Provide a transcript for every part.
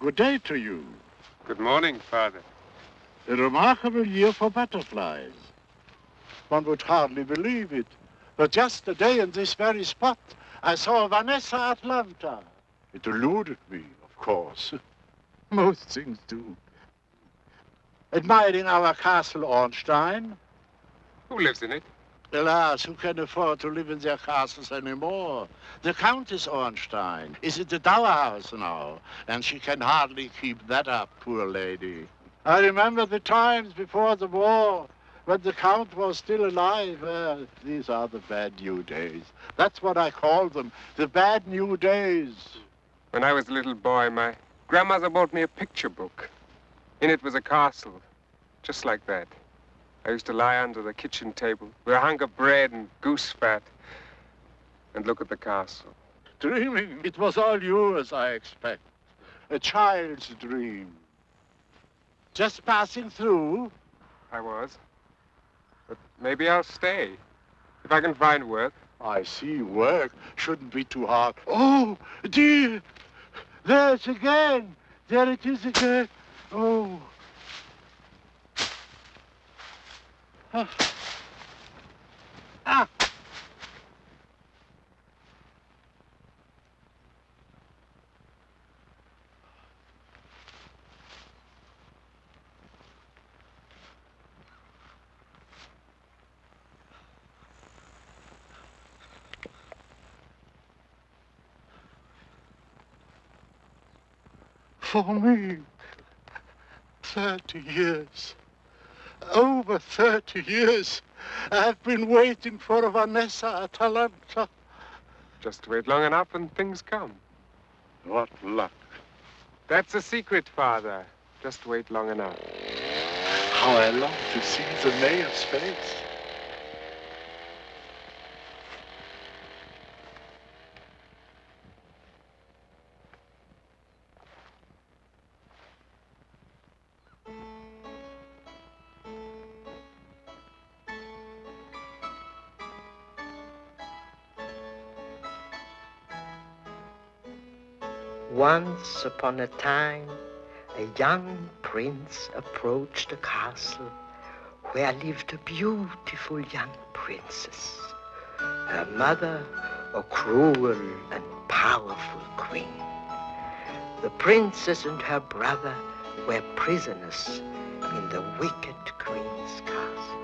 Good day to you. Good morning, Father. A remarkable year for butterflies. One would hardly believe it. But yesterday in this very spot, I saw Vanessa Atlanta. It eluded me, of course. Most things do. Admiring our castle, Ornstein. Who lives in it? Alas, who can afford to live in their castles anymore? The Countess Ornstein is at the Dower House now, and she can hardly keep that up, poor lady. I remember the times before the war, when the Count was still alive. These are the bad new days. That's what I call them, the bad new days. When I was a little boy, my grandmother bought me a picture book. In it was a castle, just like that. I used to lie under the kitchen table with a hunk of bread and goose fat and look at the castle. Dreaming, it was all yours, I expect. A child's dream. Just passing through? I was. But maybe I'll stay, if I can find work. I see, work shouldn't be too hard. Oh, dear! There it's again! There it is again! Oh. Ah! For me, 30 years. Over 30 years. I've been waiting for Vanessa Atalanta. Just wait long enough and things come. What luck. That's a secret, Father. Just wait long enough. How I long to see the mayor's face. Once upon a time, a young prince approached a castle where lived a beautiful young princess. Her mother, a cruel and powerful queen. The princess and her brother were prisoners in the wicked queen's castle.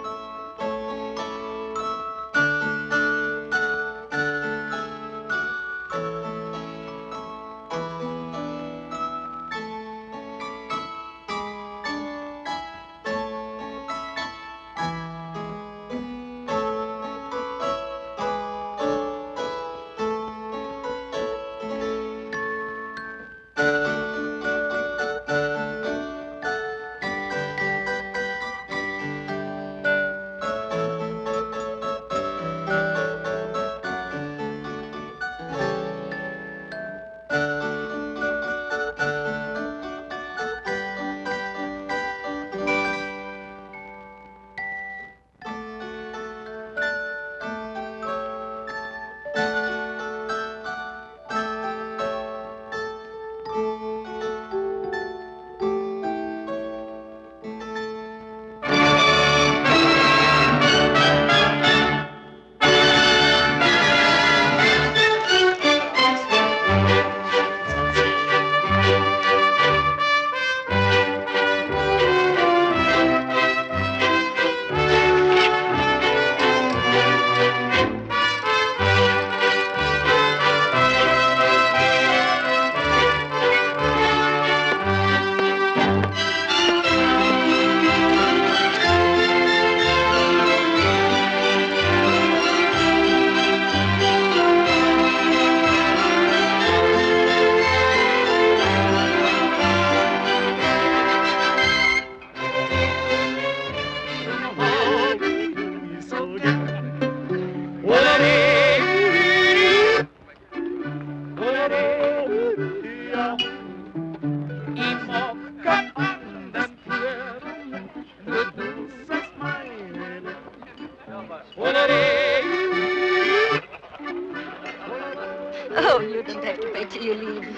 Oh, you don't have to wait till you leave.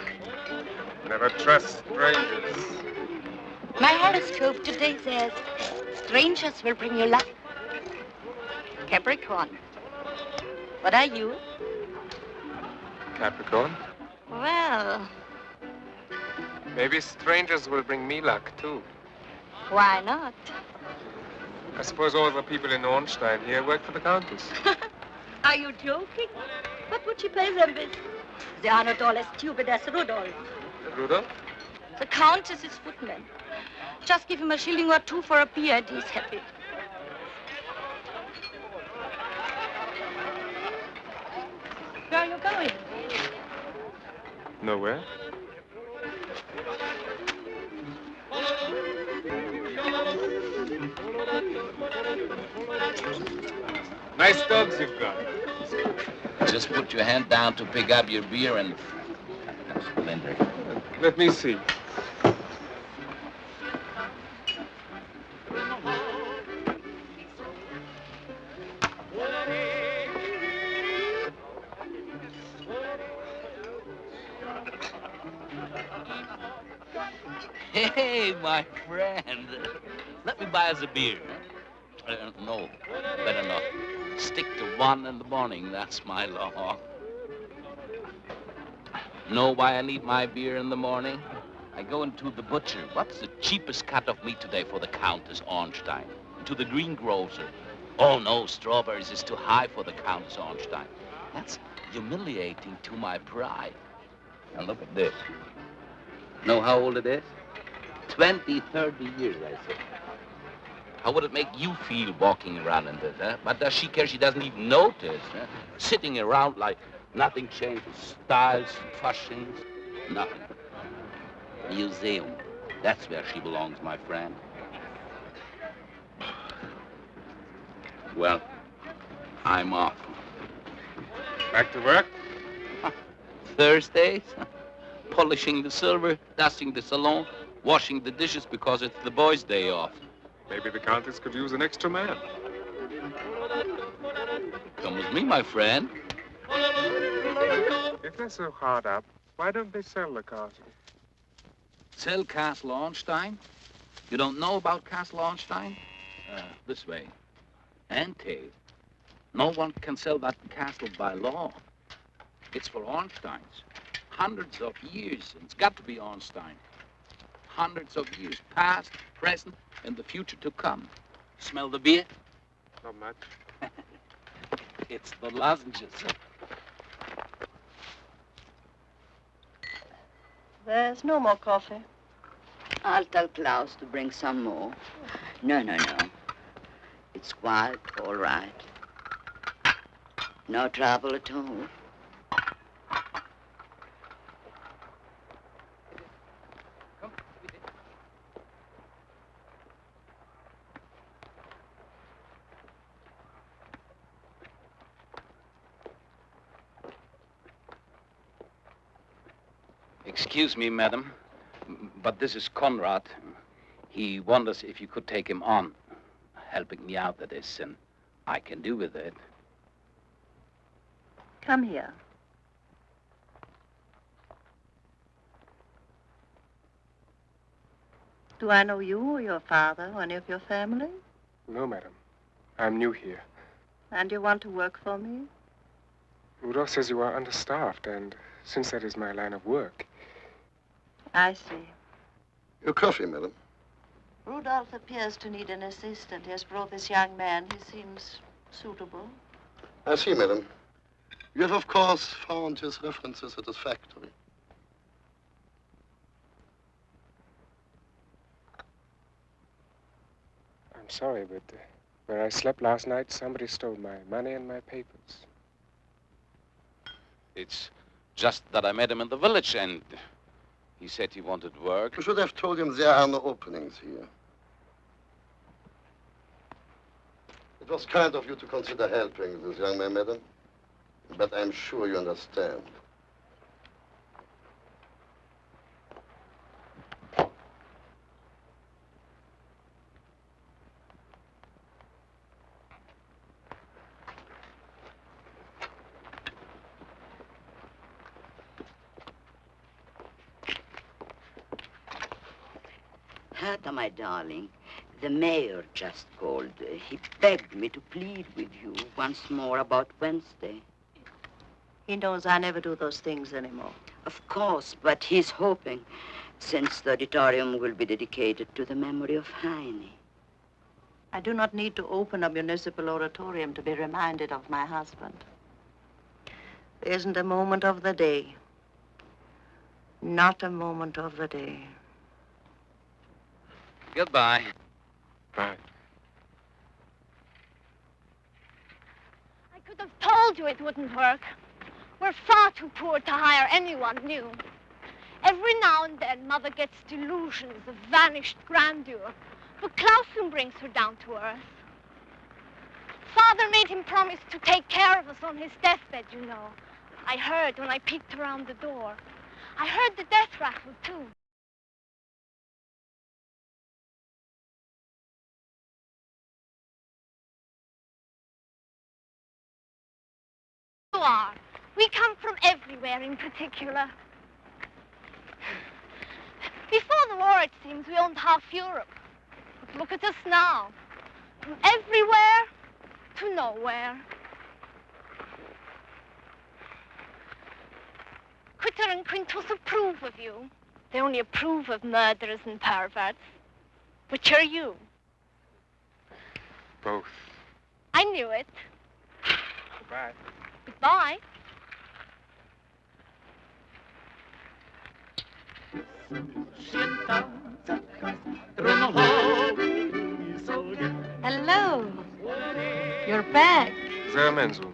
Never trust strangers. My horoscope today says, strangers will bring you luck. Capricorn. What are you? Capricorn? Well, Maybe strangers will bring me luck, too. why not? I suppose all the people in Ornstein here work for the countess. Are you joking? What would she pay them with? They are not all as stupid as Rudolph. Rudolph? The countess is footman. Just give him a shilling or two for a beer and he's happy. Where are you going? Nowhere. Nice dogs you've got. Just put your hand down to pick up your beer and... Splendid. Let me see. Hey, my friend. Let me buy us a beer. No, better not. Stick to 1 in the morning. That's my law. Know why I need my beer in the morning? I go into the butcher. What's the cheapest cut of meat today for the Countess Ornstein? To the greengrocer. Oh, no, strawberries is too high for the Countess Ornstein. That's humiliating to my pride. Now, look at this. Know how old it is? 20, 30 years, I say. How would it make you feel walking around in this, huh? But does she care? She doesn't even notice, huh? Sitting around like nothing changes. Styles, fashions, nothing. Museum. That's where she belongs, my friend. Well, I'm off. Back to work? Thursdays? Polishing the silver, dusting the salon, washing the dishes because it's the boys' day off. Maybe the countess could use an extra man. Come with me, my friend. If they're so hard up, why don't they sell the castle? Sell Castle Ornstein? You don't know about Castle Ornstein? This way. Ante. No one can sell that castle by law. It's for Ornsteins. Hundreds of years. It's got to be Ornstein. Hundreds of years, past, present, and the future to come. Smell the beer? Not much. It's the lozenges. There's no more coffee. I'll tell Klaus to bring some more. No. It's quiet, all right. No trouble at all. Excuse me, madam, but this is Conrad. He wonders if you could take him on. Helping me out, that is, and I can do with it. Come here. Do I know you or your father or any of your family? No, madam. I'm new here. And you want to work for me? Rudolph says you are understaffed, and since that is my line of work... I see. Your coffee, madam. Rudolph appears to need an assistant. He has brought this young man. He seems suitable. I see, madam. You have, of course, found his references at his factory. I'm sorry, but where I slept last night, somebody stole my money and my papers. It's just that I met him in the village, and he said he wanted work. You should have told him there are no openings here. It was kind of you to consider helping this young man, madam. But I'm sure you understand. Hertha, my darling, the mayor just called. He begged me to plead with you once more about Wednesday. He knows I never do those things anymore. Of course, but he's hoping, since the auditorium will be dedicated to the memory of Heine. I do not need to open a municipal auditorium to be reminded of my husband. There isn't a moment of the day. Not a moment of the day. Goodbye. Bye. I could have told you it wouldn't work. We're far too poor to hire anyone new. Every now and then, Mother gets delusions of vanished grandeur, but Clausen brings her down to earth. Father made him promise to take care of us on his deathbed, you know. I heard when I peeked around the door. I heard the death rattle, too. You are. We come from everywhere in particular. Before the war, it seems, we owned half Europe. But look at us now. From everywhere to nowhere. Quitter and Quintus approve of you. They only approve of murderers and perverts. Which are you? Both. I knew it. Goodbye. Goodbye. Hello. You're back. Sehr Mensum.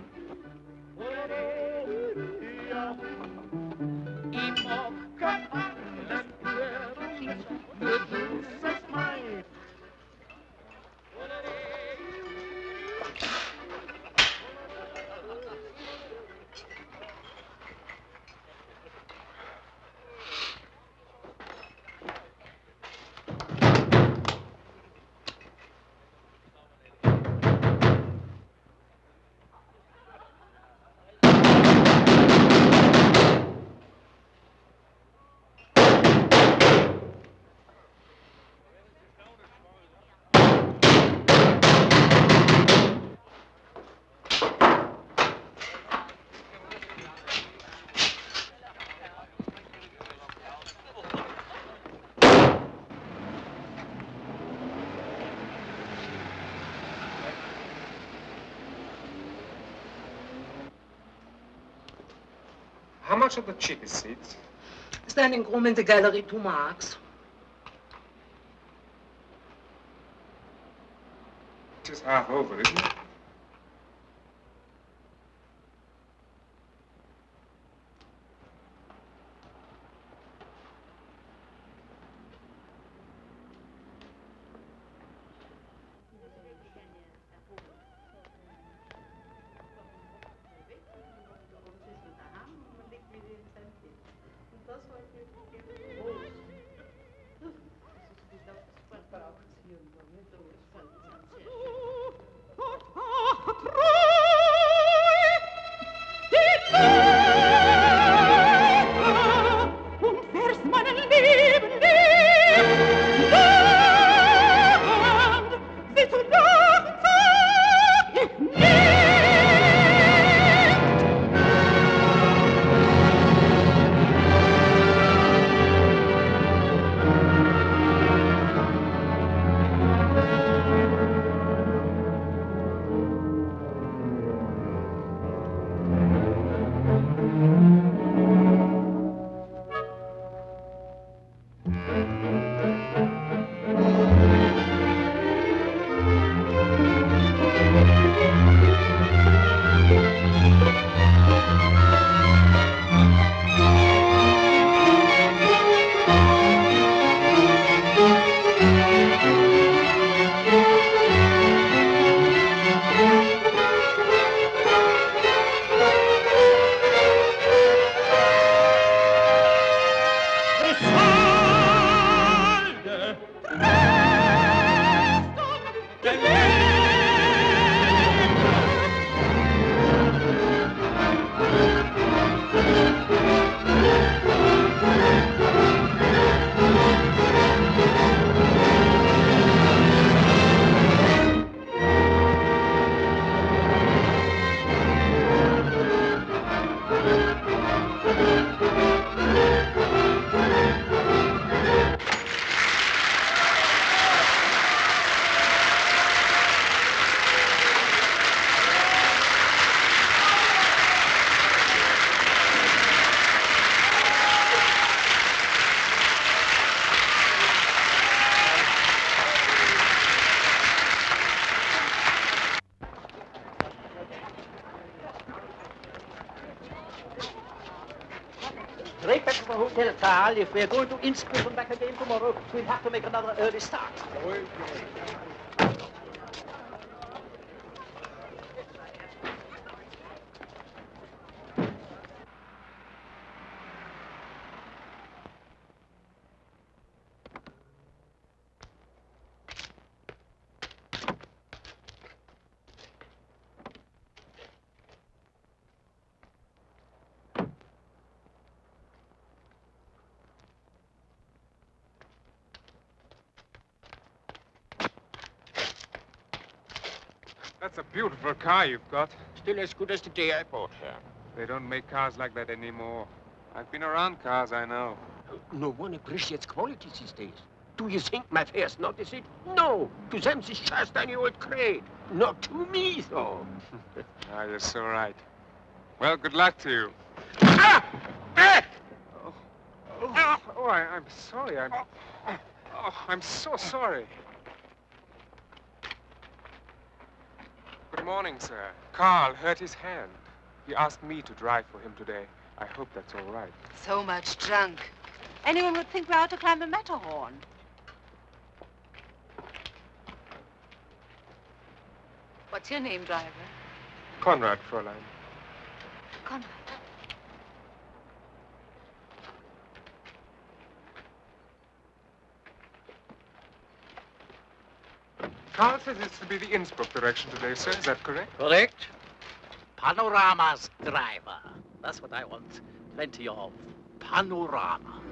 How much are the cheapest seats? Standing room in the gallery, 2 marks. Just half over, isn't it? Straight back to the hotel, Carl. If we're going to Innsbruck and back again tomorrow, we'll have to make another early start. That's a beautiful car you've got. Still as good as the day I bought her. They don't make cars like that anymore. I've been around cars, I know. No one appreciates quality these days. Do you think my fares notice it? No. To them, it's just any old crate. Not to me, though. Ah, you're so right. Well, good luck to you. Ah! Ah! I'm sorry. I'm so sorry. Good morning, sir. Carl hurt his hand. He asked me to drive for him today. I hope that's all right. So much drunk. Anyone would think we're out to climb the Matterhorn. What's your name, driver? Conrad, Fräulein. Conrad. Carl says it's to be the Innsbruck direction today, sir. Is that correct? Correct. Panoramas driver. That's what I want. Plenty of panoramas.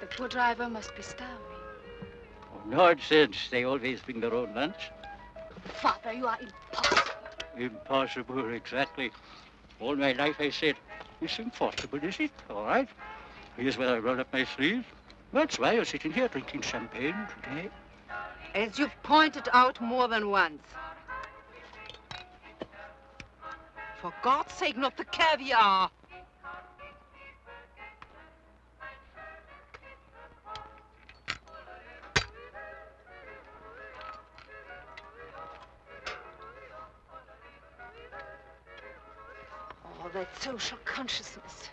The poor driver must be starving. Oh, nonsense. They always bring their own lunch. Father, you are impossible. Impossible, exactly. All my life I said, it's impossible, is it? All right. Here's where I roll up my sleeves. That's why you're sitting here drinking champagne today. As you've pointed out more than once. For God's sake, not the caviar. Oh, that social consciousness.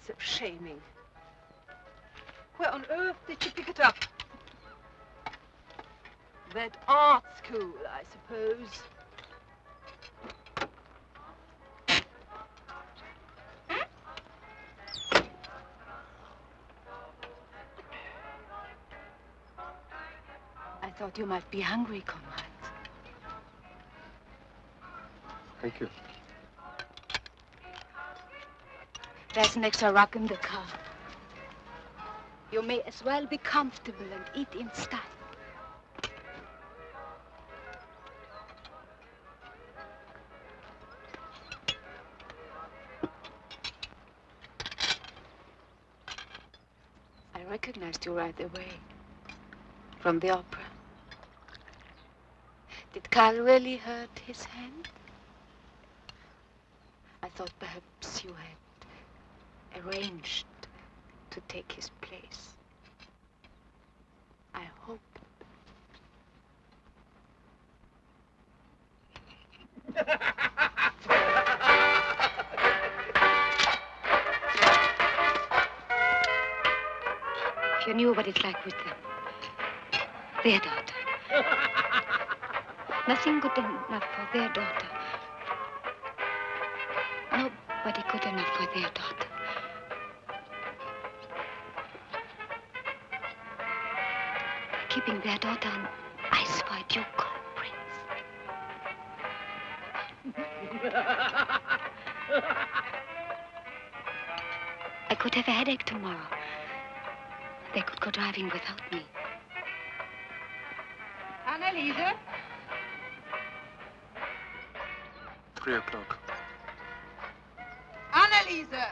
So shaming. Where on earth did you pick it up? That art school, I suppose. I thought you might be hungry, Conrad. Thank you. There's an extra rug in the car. You may as well be comfortable and eat in style. I recognized you right away. From the opera. Did Carl really hurt his hand? I thought perhaps you had arranged to take his place. I hope. If you knew what it's like with them. Their daughter. Nothing good enough for their daughter. nobody good enough for their daughter. Keeping their daughter on ice for a duke or prince. I could have a headache tomorrow. They could go driving without me. Anneliese? 3 o'clock. Anneliese!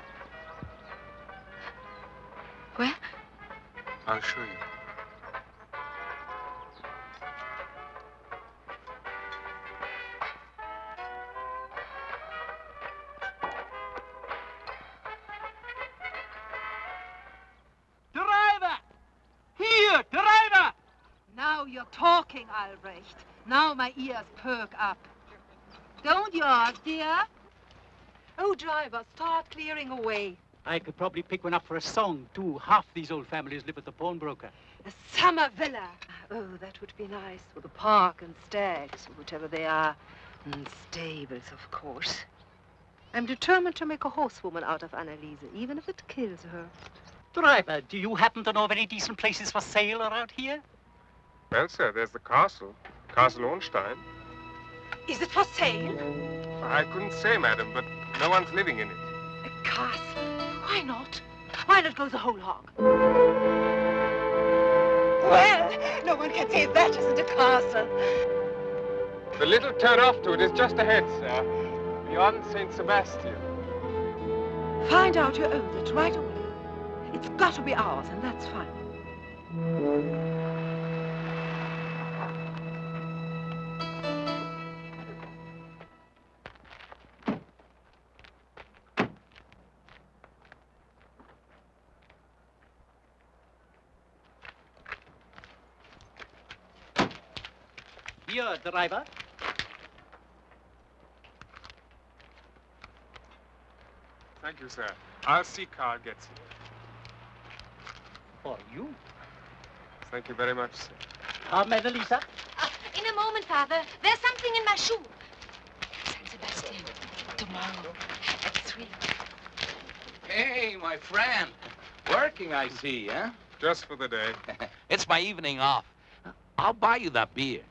Where? I'll show you. Driver! Here, driver! Now you're talking, Albrecht. Now my ears perk up. Don't yours, dear? Oh, driver, start clearing away. I could probably pick one up for a song, too. Half these old families live at the pawnbroker. A summer villa. Oh, that would be nice, with a park and stags, or whatever they are. And stables, of course. I'm determined to make a horsewoman out of Anneliese, even if it kills her. Driver, do you happen to know of any decent places for sale around here? Well, sir, there's the castle. Castle Ornstein. Is it for sale? I couldn't say, madam, but no one's living in it. A castle? Why not? Why not go the whole hog? Well, no one can say that isn't a castle. The little turn off to it is just ahead, sir. Beyond St. Sebastian. Find out who owns it right away. It's got to be ours, and that's fine. Here, driver. Thank you, sir. I'll see Carl gets here. For you? Thank you very much, sir. Anneliese? In a moment, Father. There's something in my shoe. St. Sebastian, tomorrow at 3. Hey, my friend. Working, I see, huh? Just for the day. It's my evening off. I'll buy you that beer.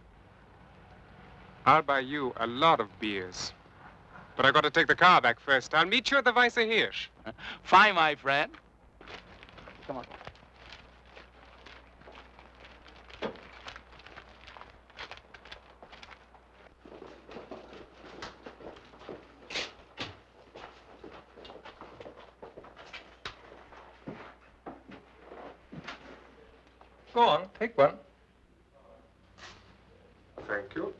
I'll buy you a lot of beers. But I got to take the car back first. I'll meet you at the Weiße Hirsch. Fine, my friend. Come on. Go on, take one. Thank you.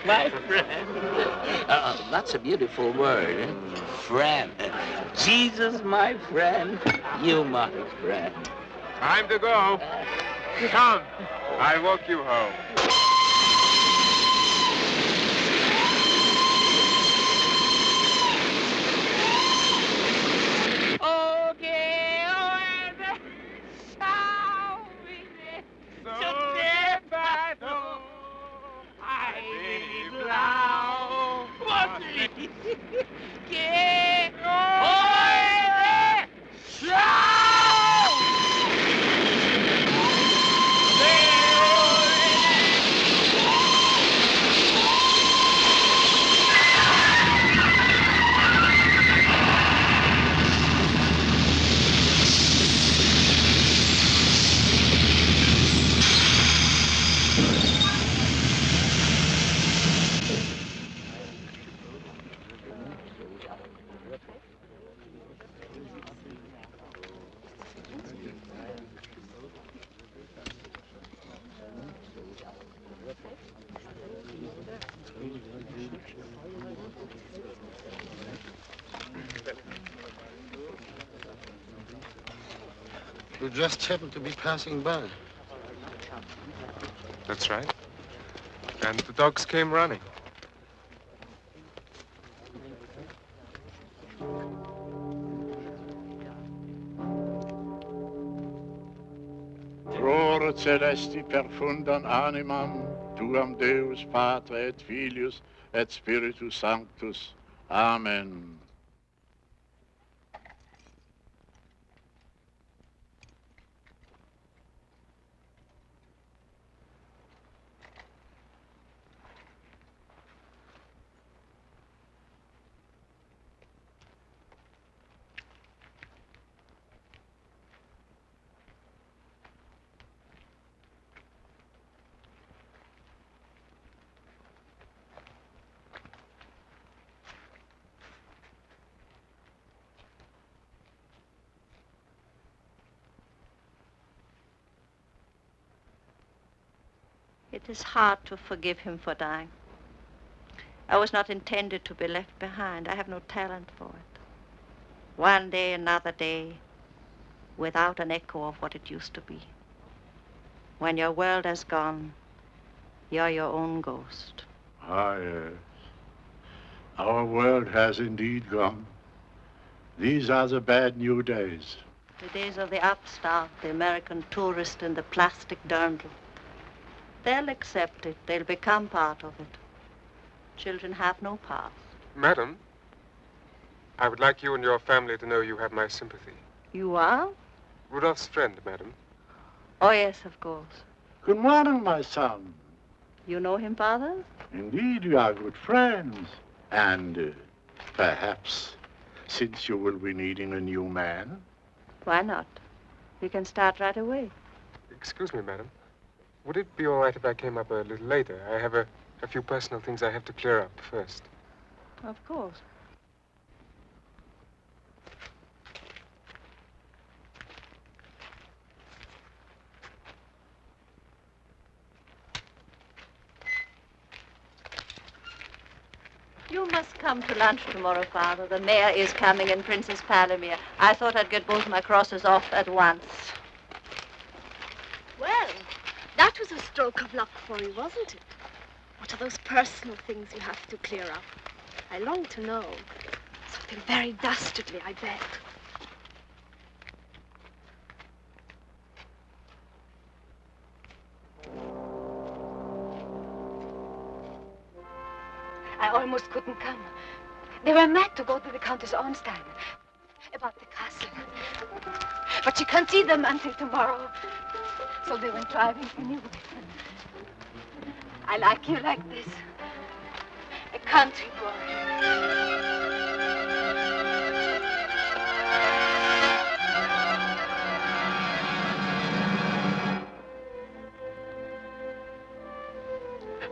My friend. That's a beautiful word, eh? Friend. Jesus, my friend. You, my friend. Time to go. Come. I'll walk you home. You just happened to be passing by. That's right. And the dogs came running. Prore celesti perfundam animam, tuam Deus Patre et Filius et Spiritus Sanctus. Amen. It is hard to forgive him for dying. I was not intended to be left behind. I have no talent for it. One day, another day, without an echo of what it used to be. When your world has gone, you're your own ghost. Ah, yes. Our world has indeed gone. These are the bad new days. The days of the upstart, the American tourist and the plastic dirndl. They'll accept it. They'll become part of it. Children have no past. Madam, I would like you and your family to know you have my sympathy. You are? Rudolph's friend, madam. Oh, yes, of course. Good morning, my son. You know him, Father? Indeed, we are good friends. And perhaps, since you will be needing a new man. Why not? We can start right away. Excuse me, madam. Would it be all right if I came up a little later? I have a few personal things I have to clear up first. Of course. You must come to lunch tomorrow, Father. The mayor is coming and Princess Palomir. I thought I'd get both my crosses off at once. Well, that was a stroke of luck for you, wasn't it? What are those personal things you have to clear up? I long to know. Something very dastardly, I bet. I almost couldn't come. They were mad to go to the Countess Ornstein about the castle. But she can't see them until tomorrow. So they went driving anyway. I like you like this. A country boy.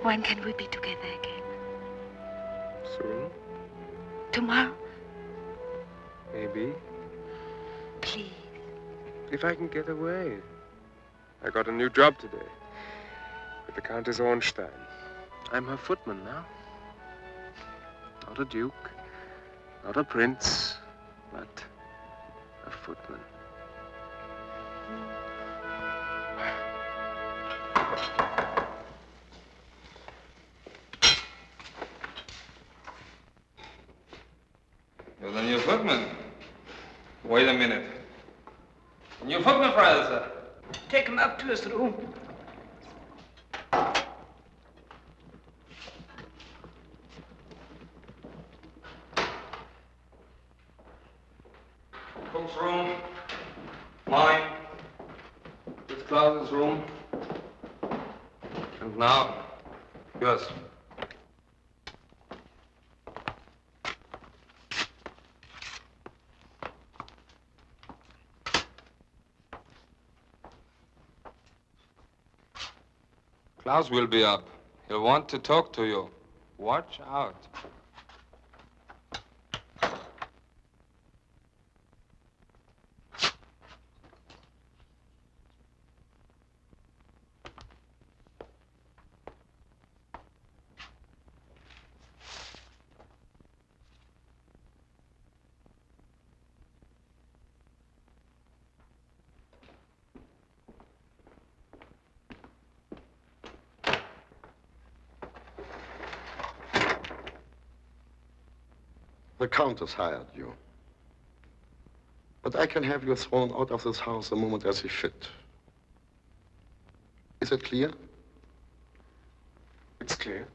When can we be together again? Soon? Tomorrow? Maybe. Please. If I can get away. I got a new job today. With the Countess Ornstein. I'm her footman now. Not a duke. Not a prince. But a footman. You're the new footman. Wait a minute. New footman, Friday, sir. Take him up to his room. Cook's room. Mine. This Klaus's room. And now, yours. Klaus will be up. He'll want to talk to you. Watch out. The countess hired you. But I can have you thrown out of this house the moment I see fit. Is it clear? It's clear.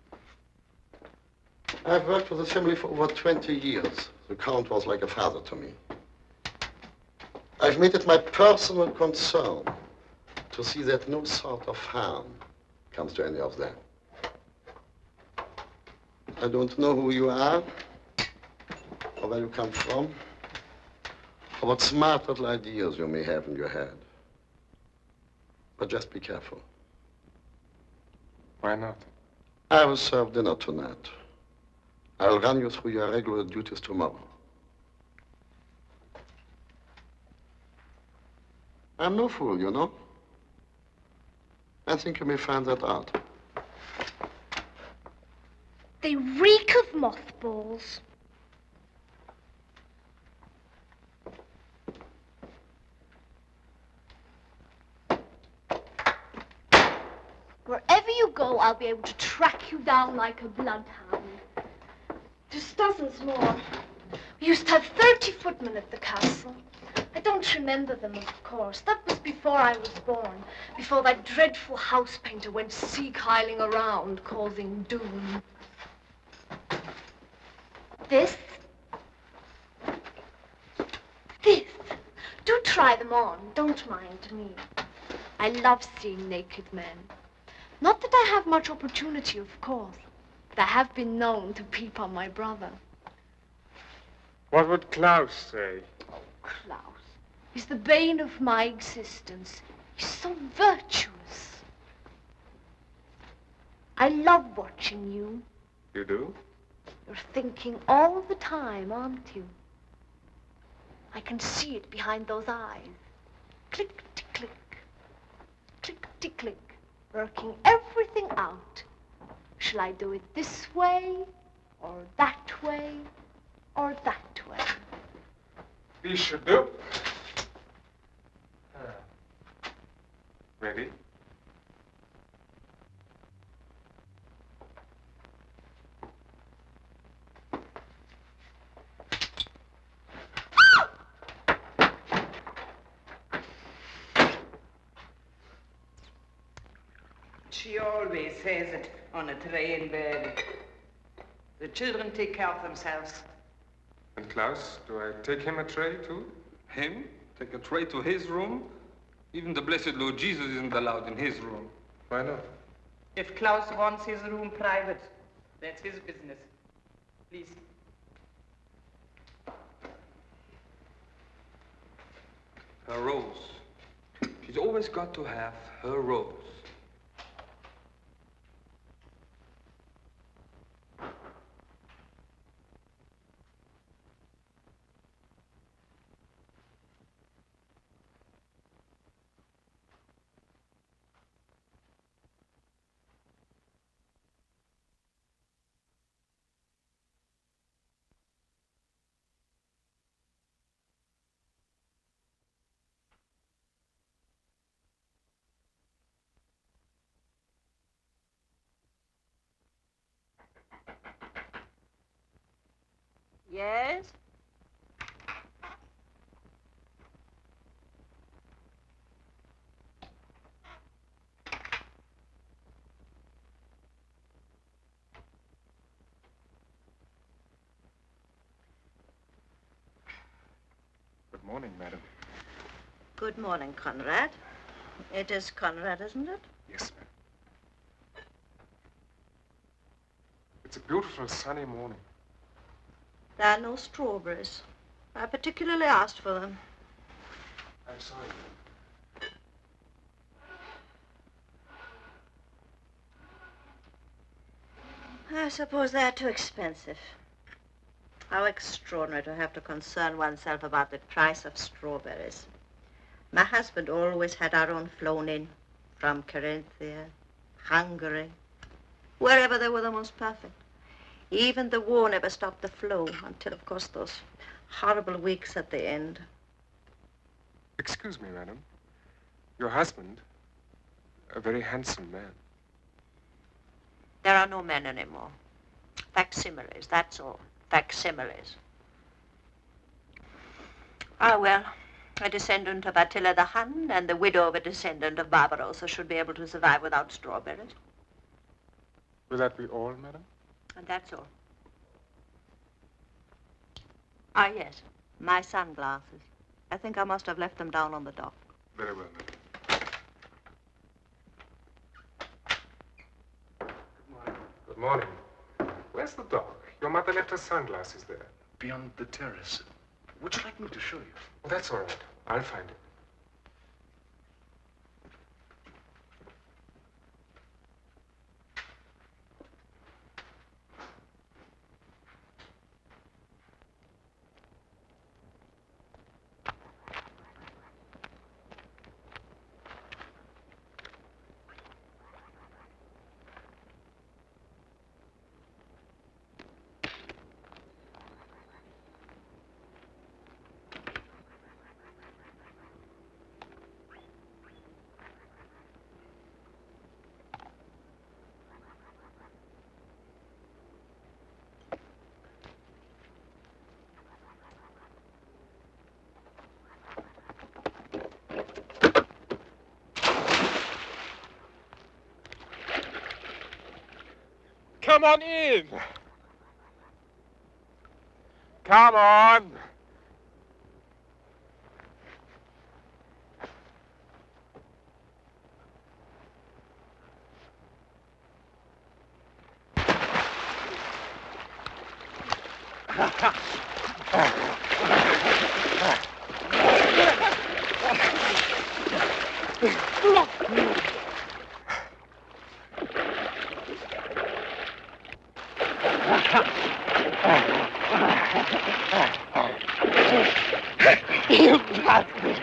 I've worked for this family for over 20 years. The Count was like a father to me. I've made it my personal concern to see that no sort of harm comes to any of them. I don't know who you are, or where you come from, or what smart little ideas you may have in your head. But just be careful. Why not? I will serve dinner tonight. I'll run you through your regular duties tomorrow. I'm no fool, you know. I think you may find that out. They reek of mothballs. Wherever you go, I'll be able to track you down like a bloodhound. There's dozens more. We used to have 30 footmen at the castle. I don't remember them, of course. That was before I was born, before that dreadful house painter went sea-kiling around, causing doom. This. Do try them on. Don't mind me. I love seeing naked men. Not that I have much opportunity, of course, but I have been known to peep on my brother. What would Klaus say? Oh, Klaus. He's the bane of my existence. He's so virtuous. I love watching you. You do? You're thinking all the time, aren't you? I can see it behind those eyes. Click-ty-click. Click-ty-click. Working everything out. Shall I do it this way, or that way, or that way? We should do. Ready? She always says it on a tray in bed. The children take care of themselves. And Klaus, do I take him a tray too? Him? Take a tray to his room? Even the blessed Lord Jesus isn't allowed in his room. Why not? If Klaus wants his room private, that's his business. Please. Her rose. She's always got to have her rose. Yes? Good morning, madam. Good morning, Conrad. It is Conrad, isn't it? Yes, ma'am. It's a beautiful sunny morning. There are no strawberries. I particularly asked for them. I'm sorry. I suppose they're too expensive. How extraordinary to have to concern oneself about the price of strawberries. My husband always had our own flown in from Carinthia, Hungary, wherever they were the most perfect. Even the war never stopped the flow until, of course, those horrible weeks at the end. Excuse me, madam. Your husband, a very handsome man. There are no men anymore. Facsimiles, that's all. Facsimiles. Ah, well, a descendant of Attila the Hun and the widow of a descendant of Barbarossa should be able to survive without strawberries. Will that be all, madam? And that's all. Ah, yes, my sunglasses. I think I must have left them down on the dock. Very well, madam. Good morning. Where's the dog? Your mother left her sunglasses there. Beyond the terrace. Would you like me to show you? Well, that's all right. I'll find it. Come on in. Come on. You bastard!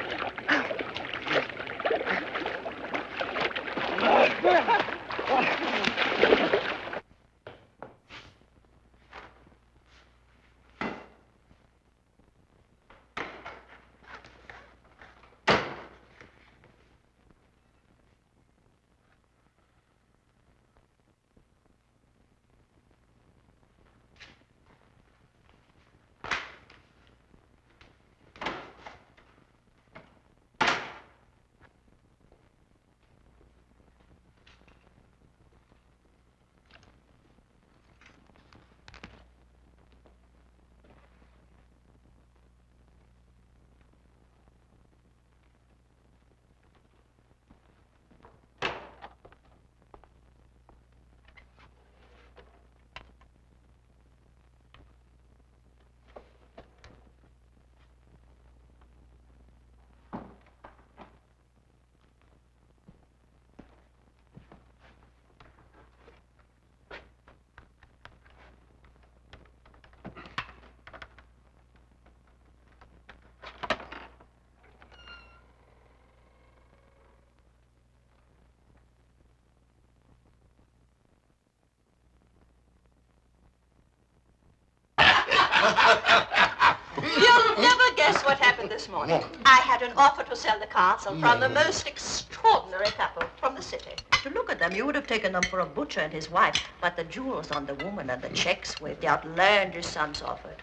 You'll never guess what happened this morning. I had an offer to sell the castle from the most extraordinary couple from the city. To look at them, you would have taken them for a butcher and his wife, but the jewels on the woman and the checks with the outlandish sums offered.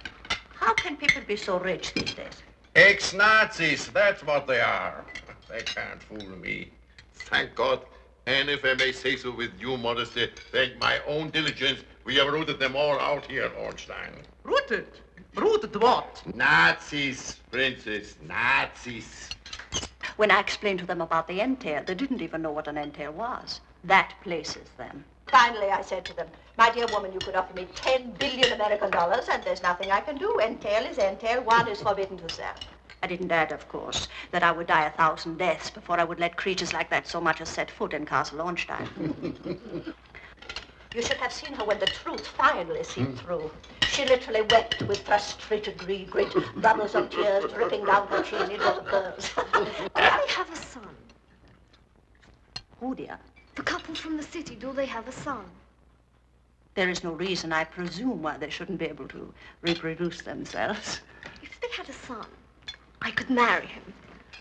How can people be so rich these days? Ex-Nazis, that's what they are. They can't fool me. Thank God. And if I may say so with due modesty, thank my own diligence, we have rooted them all out here in Ornstein. Rooted? Rooted what? Nazis, princess, Nazis. When I explained to them about the entail, they didn't even know what an entail was. That places them. Finally, I said to them, my dear woman, you could offer me 10 billion American dollars, and there's nothing I can do. Entail is entail. One is forbidden to sell. I didn't add, of course, that I would die 1,000 deaths before I would let creatures like that so much as set foot in Castle Ornstein. You should have seen her when the truth finally seeped through. She literally wept with frustrated greed, great bubbles of tears dripping down her chin in little curves. Do they have a son? Who, dear? The couple from the city, do they have a son? There is no reason, I presume, why they shouldn't be able to reproduce themselves. If they had a son, I could marry him,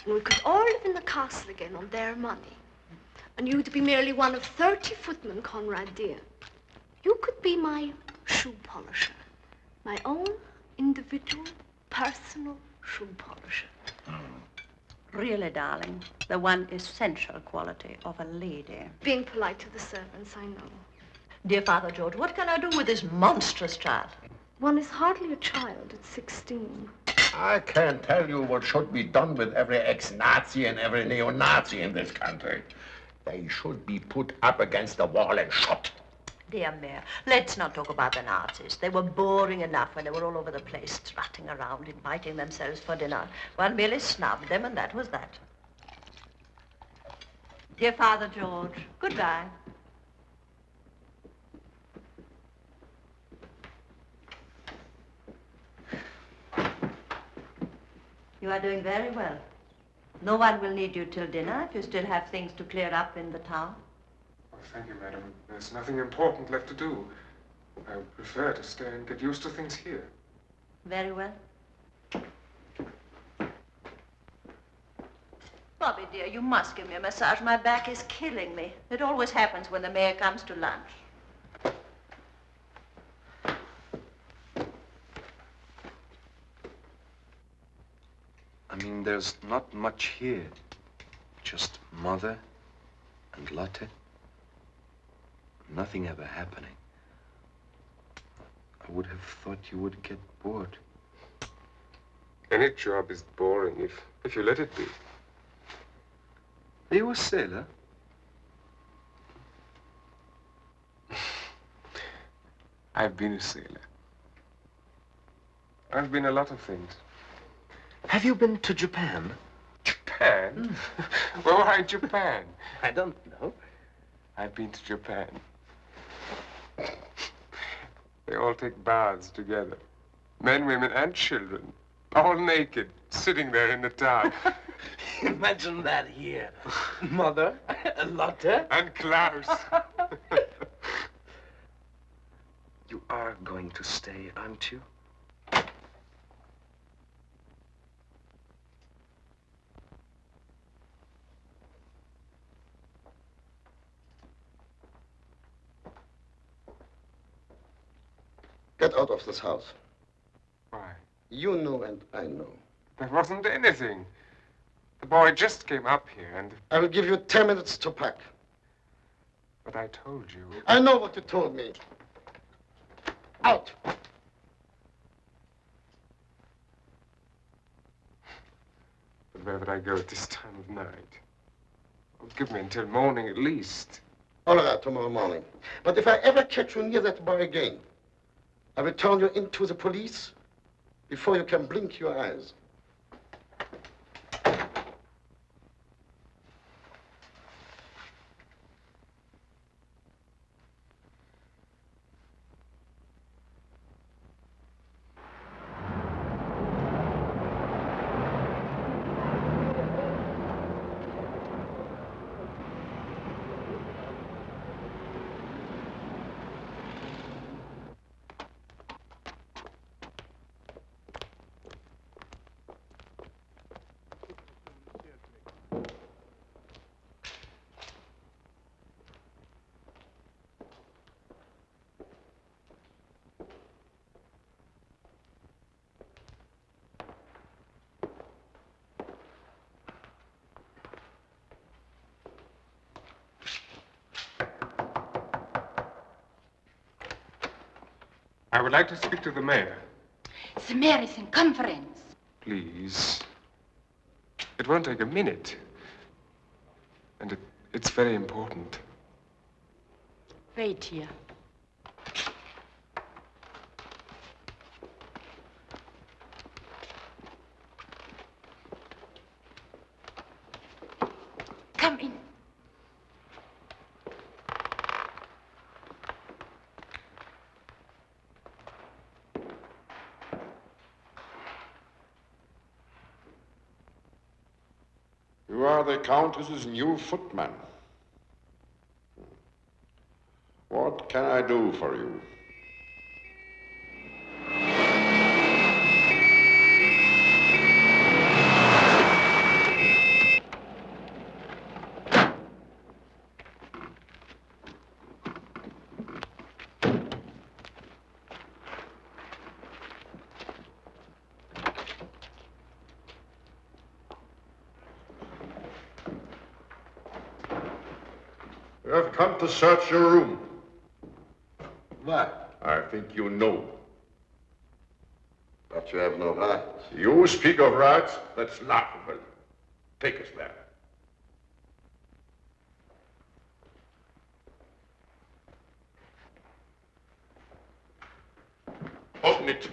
and we could all live in the castle again on their money. And you'd be merely one of 30 footmen, Conrad dear. You could be my shoe polisher, my own individual, personal shoe polisher. Really, darling, the one essential quality of a lady. Being polite to the servants, I know. Dear Father George, what can I do with this monstrous child? One is hardly a child at 16. I can't tell you what should be done with every ex-Nazi and every neo-Nazi in this country. They should be put up against the wall and shot. Dear Mayor, let's not talk about the Nazis. They were boring enough when they were all over the place, strutting around, inviting themselves for dinner. One merely snubbed them, and that was that. Dear Father George, goodbye. You are doing very well. No one will need you till dinner if you still have things to clear up in the town. Oh, thank you, madam. There's nothing important left to do. I would prefer to stay and get used to things here. Very well. Bobby, dear, you must give me a massage. My back is killing me. It always happens when the mayor comes to lunch. I mean, there's not much here. Just Mother and Lotte. Nothing ever happening. I would have thought you would get bored. Any job is boring if you let it be. Are you a sailor? I've been a sailor. I've been a lot of things. Have you been to Japan? Japan? Well, why Japan? I don't know. I've been to Japan. They all take baths together. Men, women, and children. All naked, sitting there in the tub. Imagine that here. Mother, Lotte. And Klaus. You are going to stay, aren't you? Get out of this house. Why? You know and I know. There wasn't anything. The boy just came up here and... I will give you 10 minutes to pack. But I told you... I know what you told me. Out. But where would I go at this time of night? Oh, give me until morning at least. All right, tomorrow morning. But if I ever catch you near that boy again, I will turn you into the police before you can blink your eyes. I would like to speak to the mayor. The mayor is in conference. Please. It won't take a minute. And it's very important. Wait here. Come in. You are the Countess's new footman. What can I do for you? We have come to search your room. Why? I think you know. But you have no right. You speak of rights? That's laughable. Take us there. Open it.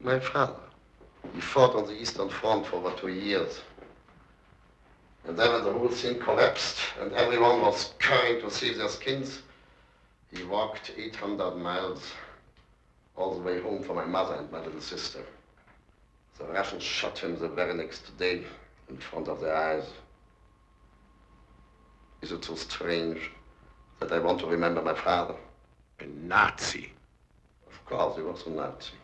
My father. He fought on the Eastern Front for over 2 years. And then when the whole thing collapsed and everyone was scurrying to save their skins, he walked 800 miles all the way home for my mother and my little sister. The Russians shot him the very next day in front of their eyes. Is it so strange that I want to remember my father? A Nazi. Of course, he was a Nazi.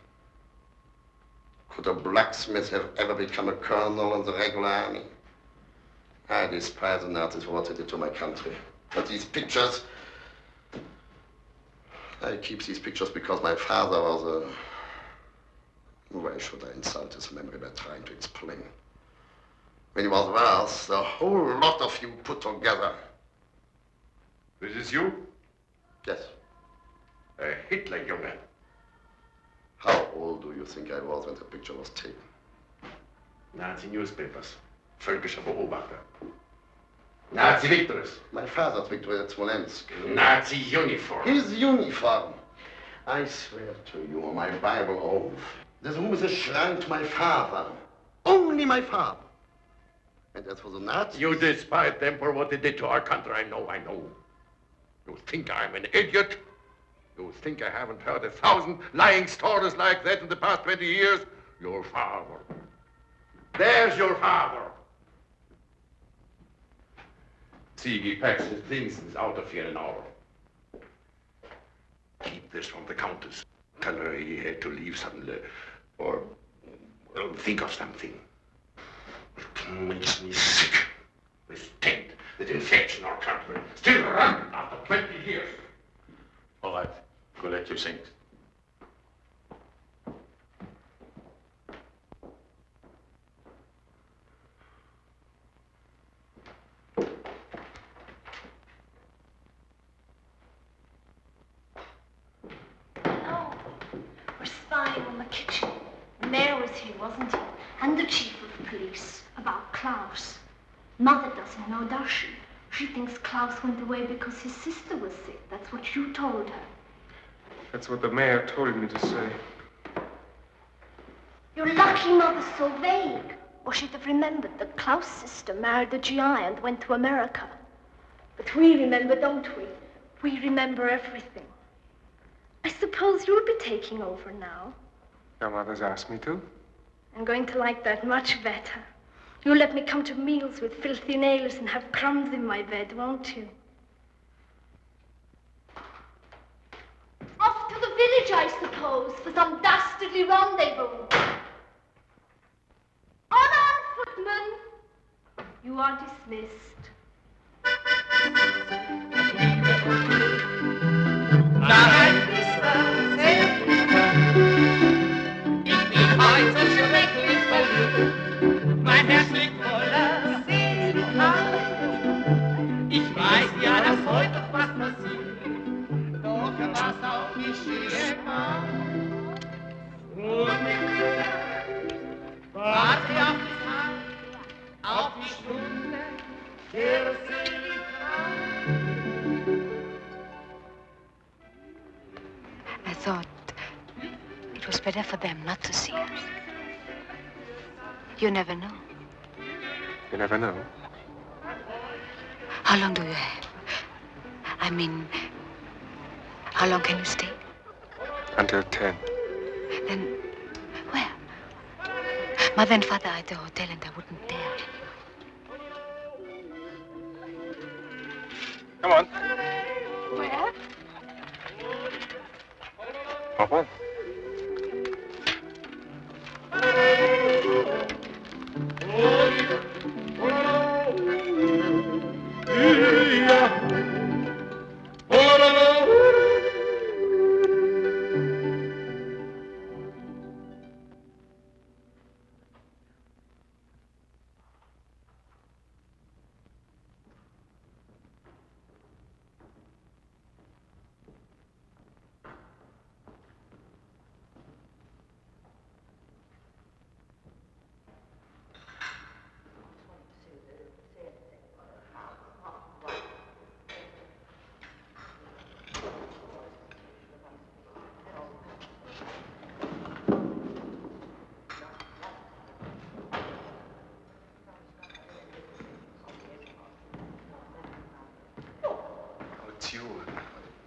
Could a blacksmith have ever become a colonel in the regular army? I despise the Nazis for what they did to my country. But these pictures, I keep these pictures because my father was a... Why should I insult his memory by trying to explain? When he was worse, the whole lot of you put together. This is you? Yes. A Hitlerjunge. How old do you think I was when the picture was taken? Nazi newspapers. Völkischer Beobachter. Nazi victories. My father's victory at Smolensk. Nazi uniform. His uniform. I swear to you on my Bible oath, this room is a shrine to my father. Only my father. And as for the Nazis... You despise them for what they did to our country. I know. You think I'm an idiot? You think I haven't heard 1,000 lying stories like that in the past 20 years? Your father. There's your father. See, he packs his things and is out of here in an hour. Keep this from the countess. Tell her he had to leave suddenly. Or think of something. It makes me sick. This taint that infects our country. Still run after 20 years. All right. Collect your things. No, we're spying on the kitchen. The mayor was here, wasn't he? And the chief of police, about Klaus. Mother doesn't know, does she? She thinks Klaus went away because his sister was sick. That's what you told her. That's what the mayor told me to say. You're lucky Mother's so vague. Or she'd have remembered that Klaus' sister married a GI and went to America. But we remember, don't we? We remember everything. I suppose you'll be taking over now. Your mother's asked me to. I'm going to like that much better. You'll let me come to meals with filthy nails and have crumbs in my bed, won't you? Off to the village, I suppose, for some dastardly rendezvous. On, footman! You are dismissed. Mein Herz liegt voller Seligkeit. Ich weiß ja, dass heute noch was passiert. Doch was auch geschehen mag. Und mit mir warte ich auf die Zeit, auf die Stunde der Seligkeit. I thought it was better for them not to see us. You never know. You never know. How long do you have? I mean, how long can you stay? Until 10. Then, where? Mother and Father are at the hotel and I wouldn't dare. Come on. Where? Hop on.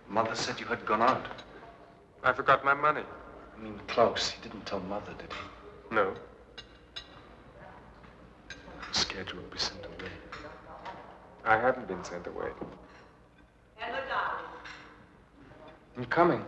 Mother said you had gone out. I forgot my money. I mean, Klaus, he didn't tell Mother, did he? No. I was scared you would be sent away. I haven't been sent away. Hello, darling. I'm coming.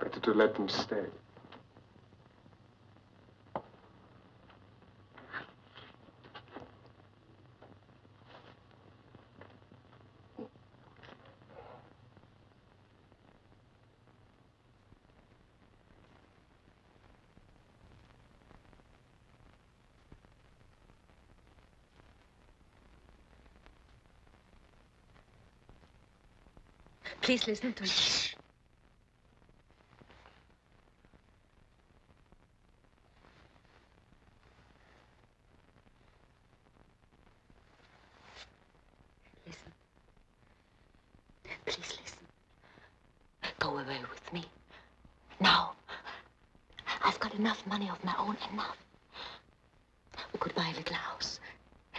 Better to let them stay. Please listen to me. Listen. Please listen. Go away with me. Now. I've got enough money of my own, enough. We could buy a little house.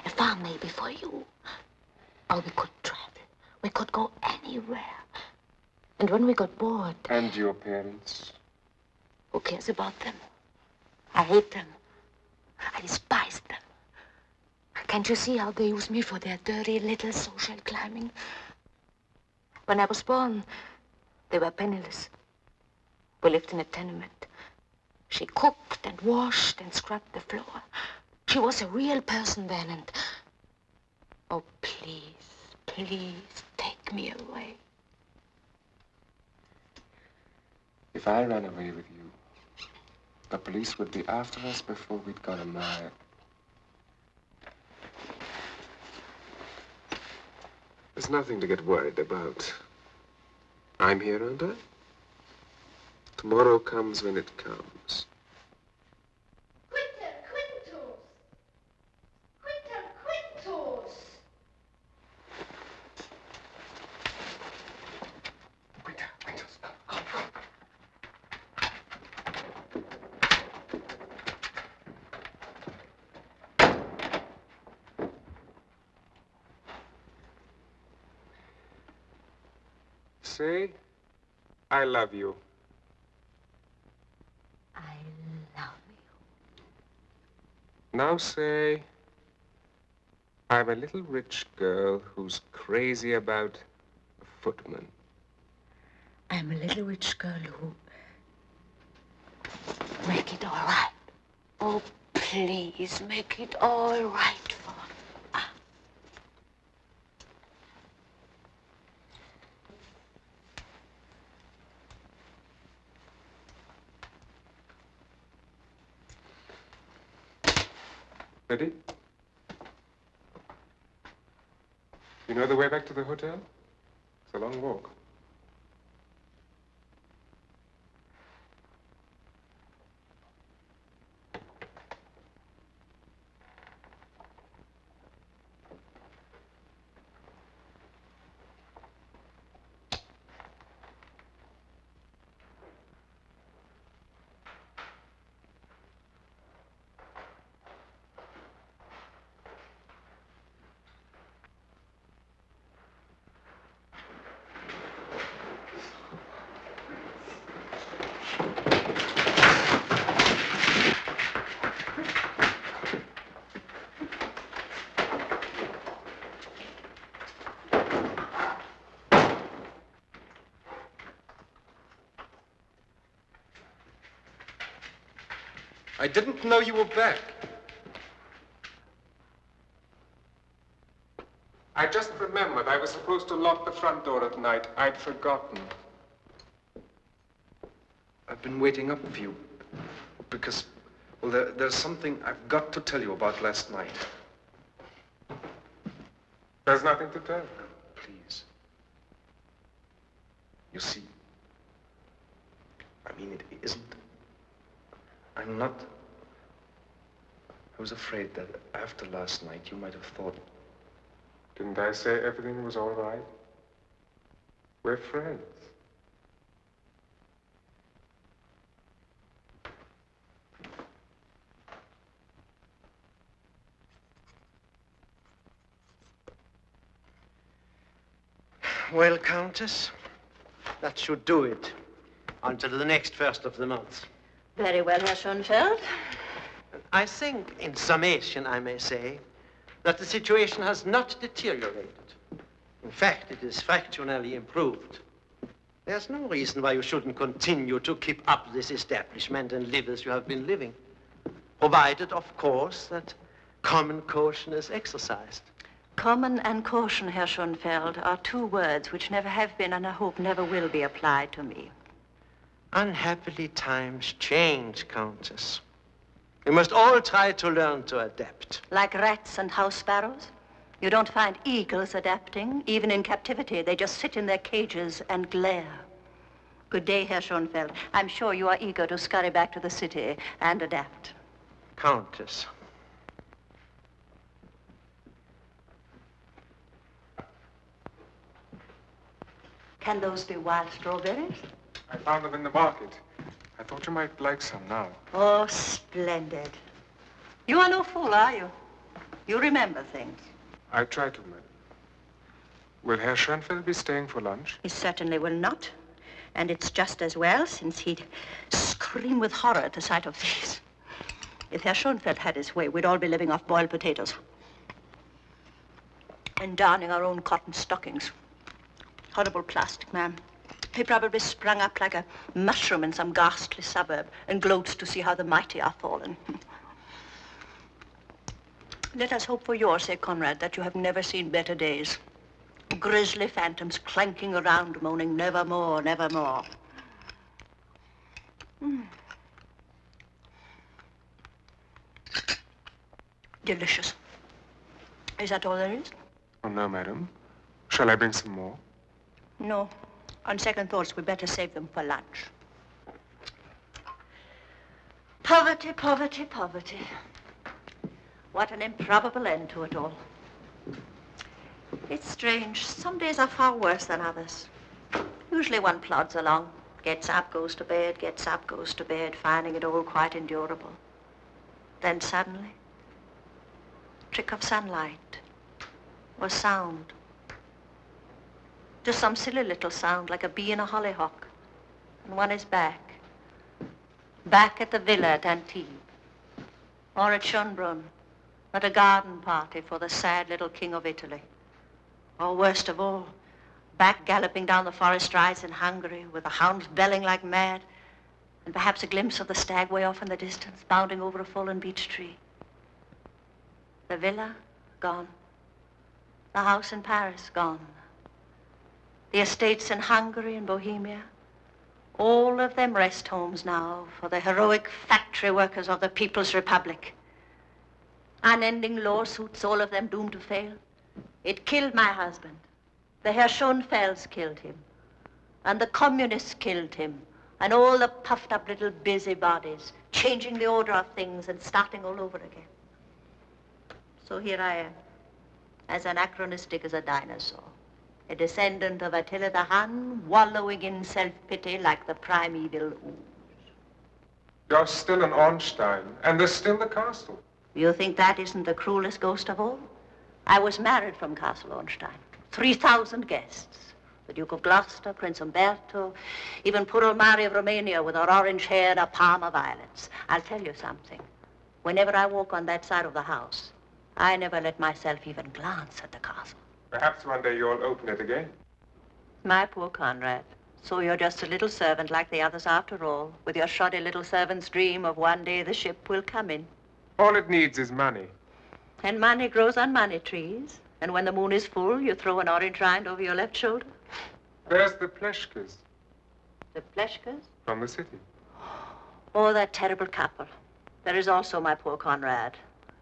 A farm maybe for you. Or we could travel. We could go anywhere. And when we got bored... And your parents? Who cares about them? I hate them. I despise them. Can't you see how they use me for their dirty little social climbing? When I was born, they were penniless. We lived in a tenement. She cooked and washed and scrubbed the floor. She was a real person then, and... Oh, please, please, take me away. If I ran away with you, the police would be after us before we'd got a mile. There's nothing to get worried about. I'm here, aren't I? Tomorrow comes when it comes. Say, I love you. I love you. Now say, I'm a little rich girl who's crazy about a footman. I'm a little rich girl who... Make it all right. Oh, please, make it all right for me. Ready? You know the way back to the hotel? It's a long walk. I didn't know you were back. I just remembered I was supposed to lock the front door at night. I'd forgotten. I've been waiting up for you because, well, there's something I've got to tell you about last night. There's nothing to tell. Please. You see, I mean, it isn't... I'm not... I was afraid that after last night you might have thought... Didn't I say everything was all right? We're friends. Well, Countess, that should do it until the next first of the month. Very well, Herr Schoenfeld. I think, in summation, I may say, that the situation has not deteriorated. In fact, it is fractionally improved. There's no reason why you shouldn't continue to keep up this establishment and live as you have been living. Provided, of course, that common caution is exercised. Common and caution, Herr Schoenfeld, are two words which never have been and I hope never will be applied to me. Unhappily, times change, Countess. We must all try to learn to adapt. Like rats and house sparrows? You don't find eagles adapting. Even in captivity, they just sit in their cages and glare. Good day, Herr Schoenfeld. I'm sure you are eager to scurry back to the city and adapt. Countess. Can those be wild strawberries? I found them in the market. I thought you might like some now. Oh, splendid. You are no fool, are you? You remember things. I try to, madam. Will Herr Schoenfeld be staying for lunch? He certainly will not. And it's just as well, since he'd scream with horror at the sight of these. If Herr Schoenfeld had his way, we'd all be living off boiled potatoes. And darning our own cotton stockings. Horrible plastic man. He probably sprung up like a mushroom in some ghastly suburb and gloats to see how the mighty are fallen. Let us hope for your sake, Conrad, that you have never seen better days. Grisly phantoms clanking around, moaning, nevermore, nevermore. Delicious. Is that all there is? Oh, no, madam. Shall I bring some more? No. On second thoughts, we'd better save them for lunch. Poverty, poverty, poverty. What an improbable end to it all. It's strange. Some days are far worse than others. Usually one plods along, gets up, goes to bed, gets up, goes to bed, finding it all quite endurable. Then suddenly, trick of sunlight or sound. Just some silly little sound like a bee in a hollyhock. And one is back. Back at the villa at Antibes. Or at Schönbrunn. At a garden party for the sad little king of Italy. Or worst of all, back galloping down the forest rides in Hungary with the hounds belling like mad, and perhaps a glimpse of the stag way off in the distance, bounding over a fallen beech tree. The villa, gone. The house in Paris, gone. The estates in Hungary and Bohemia, all of them rest homes now for the heroic factory workers of the People's Republic. Unending lawsuits, all of them doomed to fail. It killed my husband. The Herr Schoenfelds killed him. And the communists killed him. And all the puffed up little busybodies, changing the order of things and starting all over again. So here I am, as anachronistic as a dinosaur. A descendant of Attila the Hun, wallowing in self-pity like the primeval ooze. You're still an Ornstein, and there's still the castle. You think that isn't the cruelest ghost of all? I was married from Castle Ornstein. 3,000 guests. The Duke of Gloucester, Prince Umberto, even poor old Mary of Romania with her orange hair and a palm of violets. I'll tell you something. Whenever I walk on that side of the house, I never let myself even glance at the castle. Perhaps one day you'll open it again. My poor Conrad. So you're just a little servant like the others after all, with your shoddy little servant's dream of one day the ship will come in. All it needs is money. And money grows on money trees. And when the moon is full, you throw an orange rind over your left shoulder. There's the Pleshkas. The Pleshkas? From the city. Oh, that terrible couple. There is also my poor Conrad.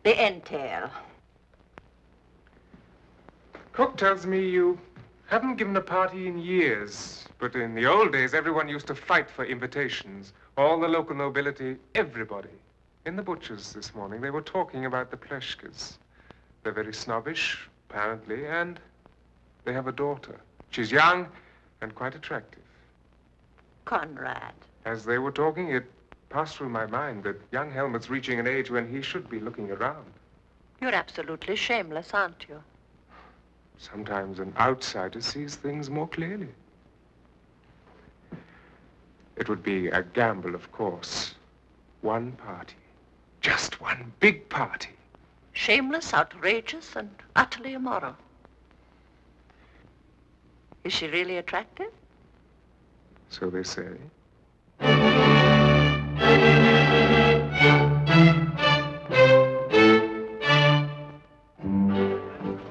The entail. Cook tells me you haven't given a party in years. But in the old days, everyone used to fight for invitations. All the local nobility, everybody. In the butcher's this morning, they were talking about the Pleshkas. They're very snobbish, apparently, and they have a daughter. She's young and quite attractive. Conrad. As they were talking, it passed through my mind that young Helmut's reaching an age when he should be looking around. You're absolutely shameless, aren't you? Sometimes an outsider sees things more clearly. It would be a gamble, of course. One party. Just one big party. Shameless, outrageous, and utterly immoral. Is she really attractive? So they say.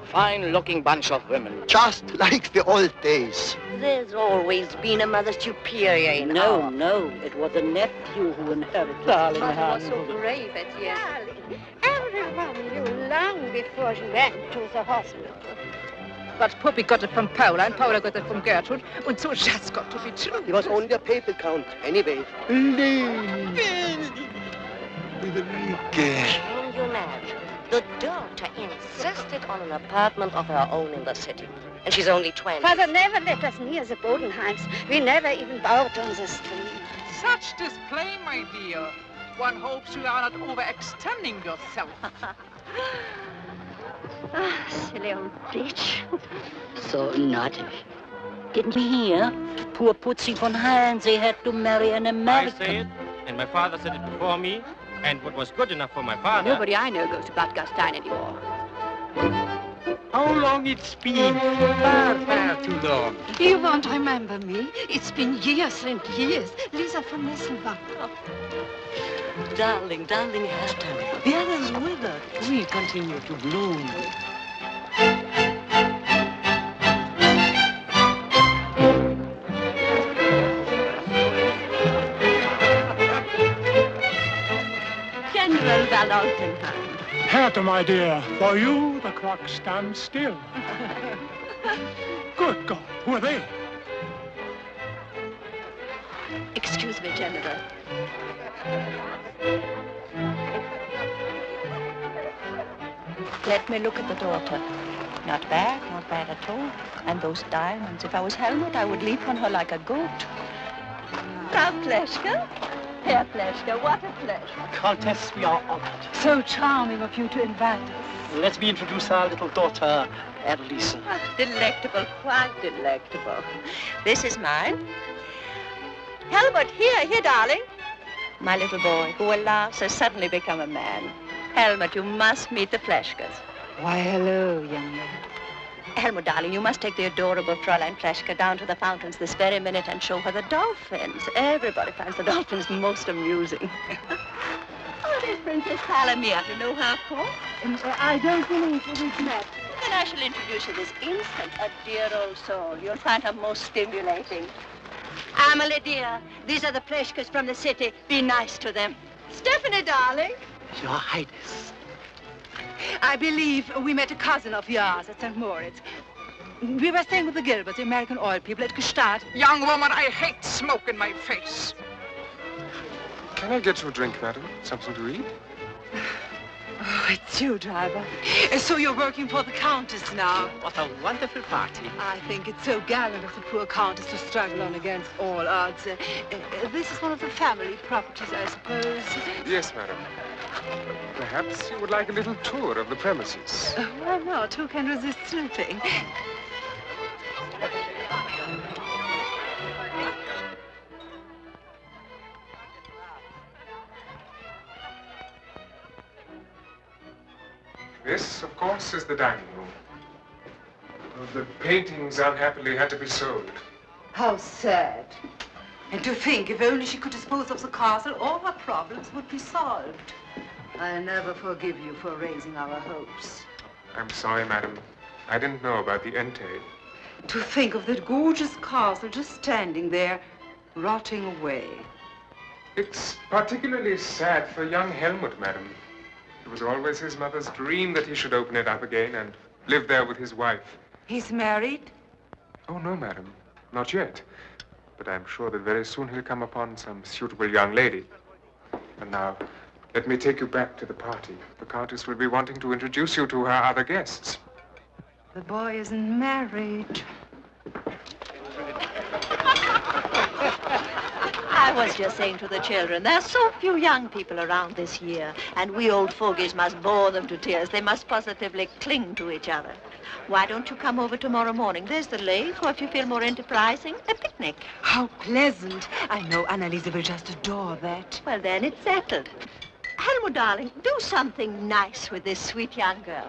Fine-looking bunch of women. Just like the old days. There's always been a Mother Superior in our... No, it was a nephew who inherited. Darling, was so brave at the end. Darling, everyone knew long before she went to the hospital. But Puppy got it from Paula, and Paula got it from Gertrude, and so it just got to be true. He was only a papal count, anyway. Can you imagine? The daughter insisted on an apartment of her own in the city. And she's only 20. Father never let us near the Bodenheims. We never even bowed on the street. Such display, my dear. One hopes you are not overextending yourself. Silly old bitch. So naughty. Didn't you hear? Poor Putsy von Heinze had to marry an American. I say it, and my father said it before me, and what was good enough for my father... Nobody I know goes to Bad Gastein anymore. How long it's been? Far, far too long. You won't remember me. It's been years and years. Lisa von Nesselbach. Darling, darling Hester, there is wither. We continue to bloom. General Valentine. Hertha, my dear, for you the clock stands still. Good God, who are they? Excuse me, General. Let me look at the daughter. Not bad at all. And those diamonds. If I was Helmut, I would leap on her like a goat. Frau Pleshka? Herr Pleshka, what a pleasure. Countess, we are honored. So charming of you to invite us. Let me introduce our little daughter, Anneliese. Delectable, quite delectable. This is mine. Helmut, here, darling. My little boy, who, alas, has suddenly become a man. Helmut, you must meet the Fleshkas. Why, hello, young man. Helmut, darling, you must take the adorable Fräulein Fleshka down to the fountains this very minute and show her the dolphins. Everybody finds the dolphins most amusing. Oh, there's Princess Palamia. You know her, of course? I don't believe it is met. Then I shall introduce you this instant. A dear old soul. You'll find her most stimulating. Amelie, dear, these are the Fleshkas from the city. Be nice to them. Stephanie, darling. Your Highness. I believe we met a cousin of yours at St. Moritz. We were staying with the Gilberts, the American oil people, at Gstaad. Young woman, I hate smoke in my face. Can I get you a drink, madam? Something to eat? Oh, it's you, driver. So you're working for the countess now? What a wonderful party. I think it's so gallant of the poor countess to struggle on against all odds. This is one of the family properties, I suppose. Yes, madam. Perhaps you would like a little tour of the premises. Why not? Who can resist snooping? This, of course, is the dining room. The paintings, unhappily, had to be sold. How sad. And to think, if only she could dispose of the castle, all her problems would be solved. I'll never forgive you for raising our hopes. I'm sorry, madam. I didn't know about the entail. To think of that gorgeous castle just standing there, rotting away. It's particularly sad for young Helmut, madam. It was always his mother's dream that he should open it up again and live there with his wife. He's married? Oh, no, madam. Not yet. But I'm sure that very soon he'll come upon some suitable young lady. And now, let me take you back to the party. The Countess will be wanting to introduce you to her other guests. The boy isn't married. I was just saying to the children, there's so few young people around this year, and we old fogies must bore them to tears. They must positively cling to each other. Why don't you come over tomorrow morning? There's the lake, or if you feel more enterprising, a picnic. How pleasant. I know Annalisa will just adore that. Well, then it's settled. Helmut, darling, do something nice with this sweet young girl.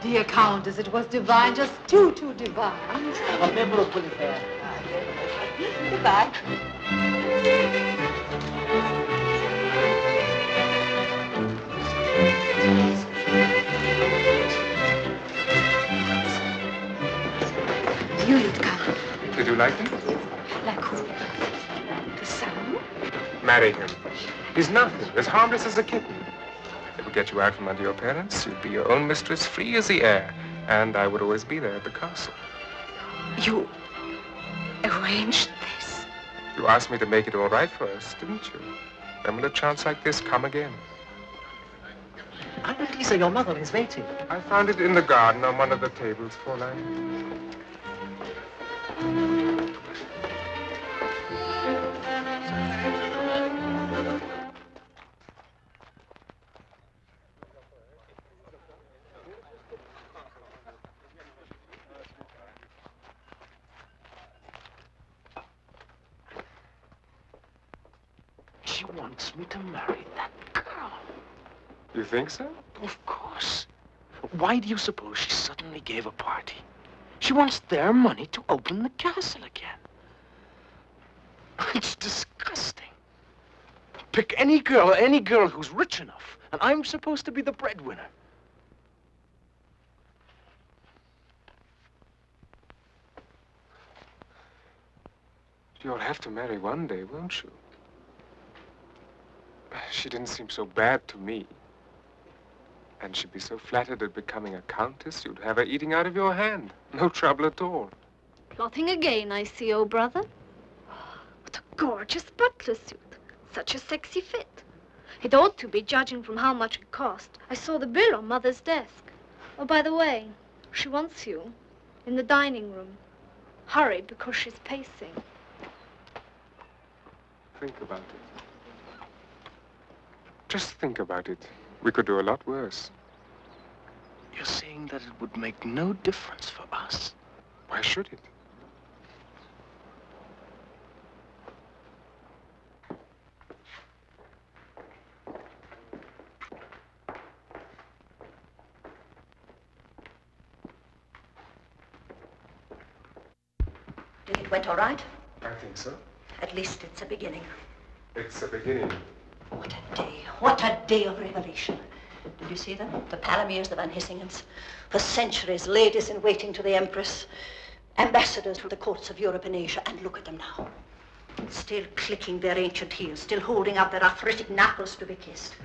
Dear Countess, it was divine, just too divine. A member of Willis hair. Goodbye. You did come. Did you like him? Like who? The son? Marry him. He's nothing, as harmless as a kitten. It would get you out from under your parents. You'd be your own mistress, free as the air. And I would always be there at the castle. You arranged this? You asked me to make it all right for us, didn't you? Then will a chance like this come again? Annalisa, your mother is waiting. I found it in the garden on one of the tables, Fräulein. She wants me to marry that girl. You think so? Of course. Why do you suppose she suddenly gave a party? She wants their money to open the castle again. It's disgusting. Pick any girl who's rich enough, and I'm supposed to be the breadwinner. You'll have to marry one day, won't you? She didn't seem so bad to me. And she'd be so flattered at becoming a countess, you'd have her eating out of your hand. No trouble at all. Plotting again, I see, oh brother. What a gorgeous butler suit. Such a sexy fit. It ought to be, judging from how much it cost. I saw the bill on Mother's desk. Oh, by the way, she wants you in the dining room. Hurry, because she's pacing. Think about it. Just think about it. We could do a lot worse. You're saying that it would make no difference for us? Why should it? It went all right? I think so. At least it's a beginning. It's a beginning. What a day. What a day of revelation. Did you see them? The Palomirs, the Van Hissingens. For centuries, ladies in waiting to the Empress, ambassadors to the courts of Europe and Asia, and look at them now. Still clicking their ancient heels, still holding out their arthritic knuckles to be kissed,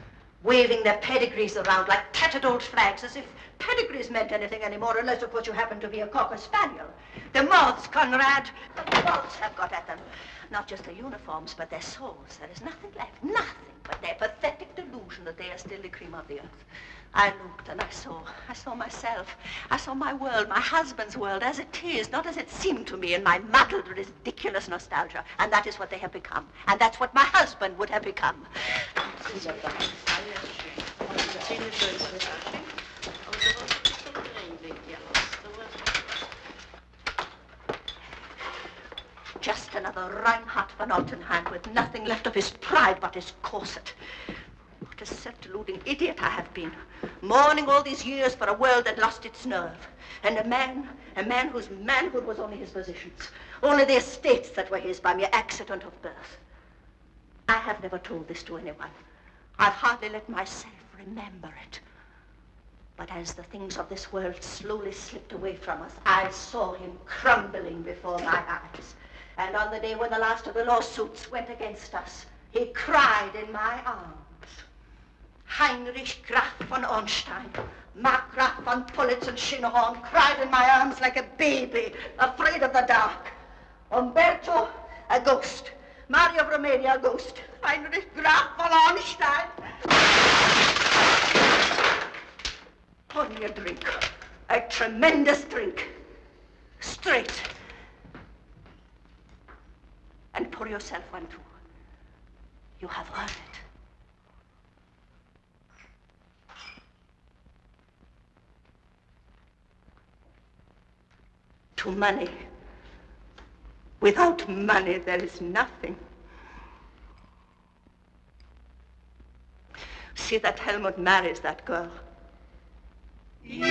waving their pedigrees around like tattered old flags, as if pedigrees meant anything anymore, unless of course you happen to be a cocker spaniel. The moths, Conrad, the moths have got at them. Not just their uniforms, but their souls. There is nothing left, nothing but their pathetic delusion that they are still the cream of the earth. I looked and I saw myself. I saw my world, my husband's world, as it is, not as it seemed to me in my muddled, ridiculous nostalgia. And that is what they have become. And that's what my husband would have become. Just another Reinhard von Altenheim with nothing left of his pride but his corset. What a self-deluding idiot I have been, mourning all these years for a world that lost its nerve. And a man whose manhood was only his positions, only the estates that were his by mere accident of birth. I have never told this to anyone. I've hardly let myself remember it. But as the things of this world slowly slipped away from us, I saw him crumbling before my eyes. And on the day when the last of the lawsuits went against us, he cried in my arms. Heinrich Graf von Ornstein, Mark Graf von Pulitz and Schinnerhorn cried in my arms like a baby, afraid of the dark. Umberto, a ghost. Mario of Romania, a ghost. Heinrich Graf von Ornstein. Pour me a drink, a tremendous drink. Straight. And pour yourself one too. You have earned it. To money. Without money, there is nothing. See that Helmut marries that girl. Wir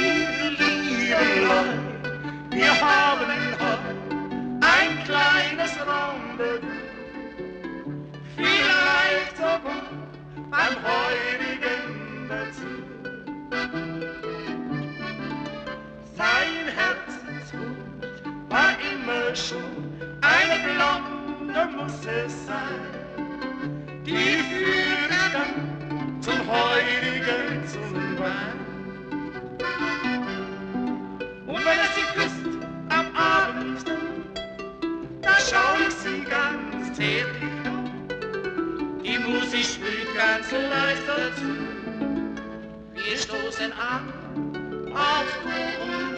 haben ein kleines Rendezvous, vielleicht sogar beim heutigen Besuch. Sein Herzenswunsch war immer schon, eine Blonde muss es sein, die führt dann zum heutigen zum Wein. Und wenn es sie küsst am Abend, da schau ich sie ganz zärtlich an. Die Musik spielt ganz leicht dazu. Wir stoßen an auf Kuchen.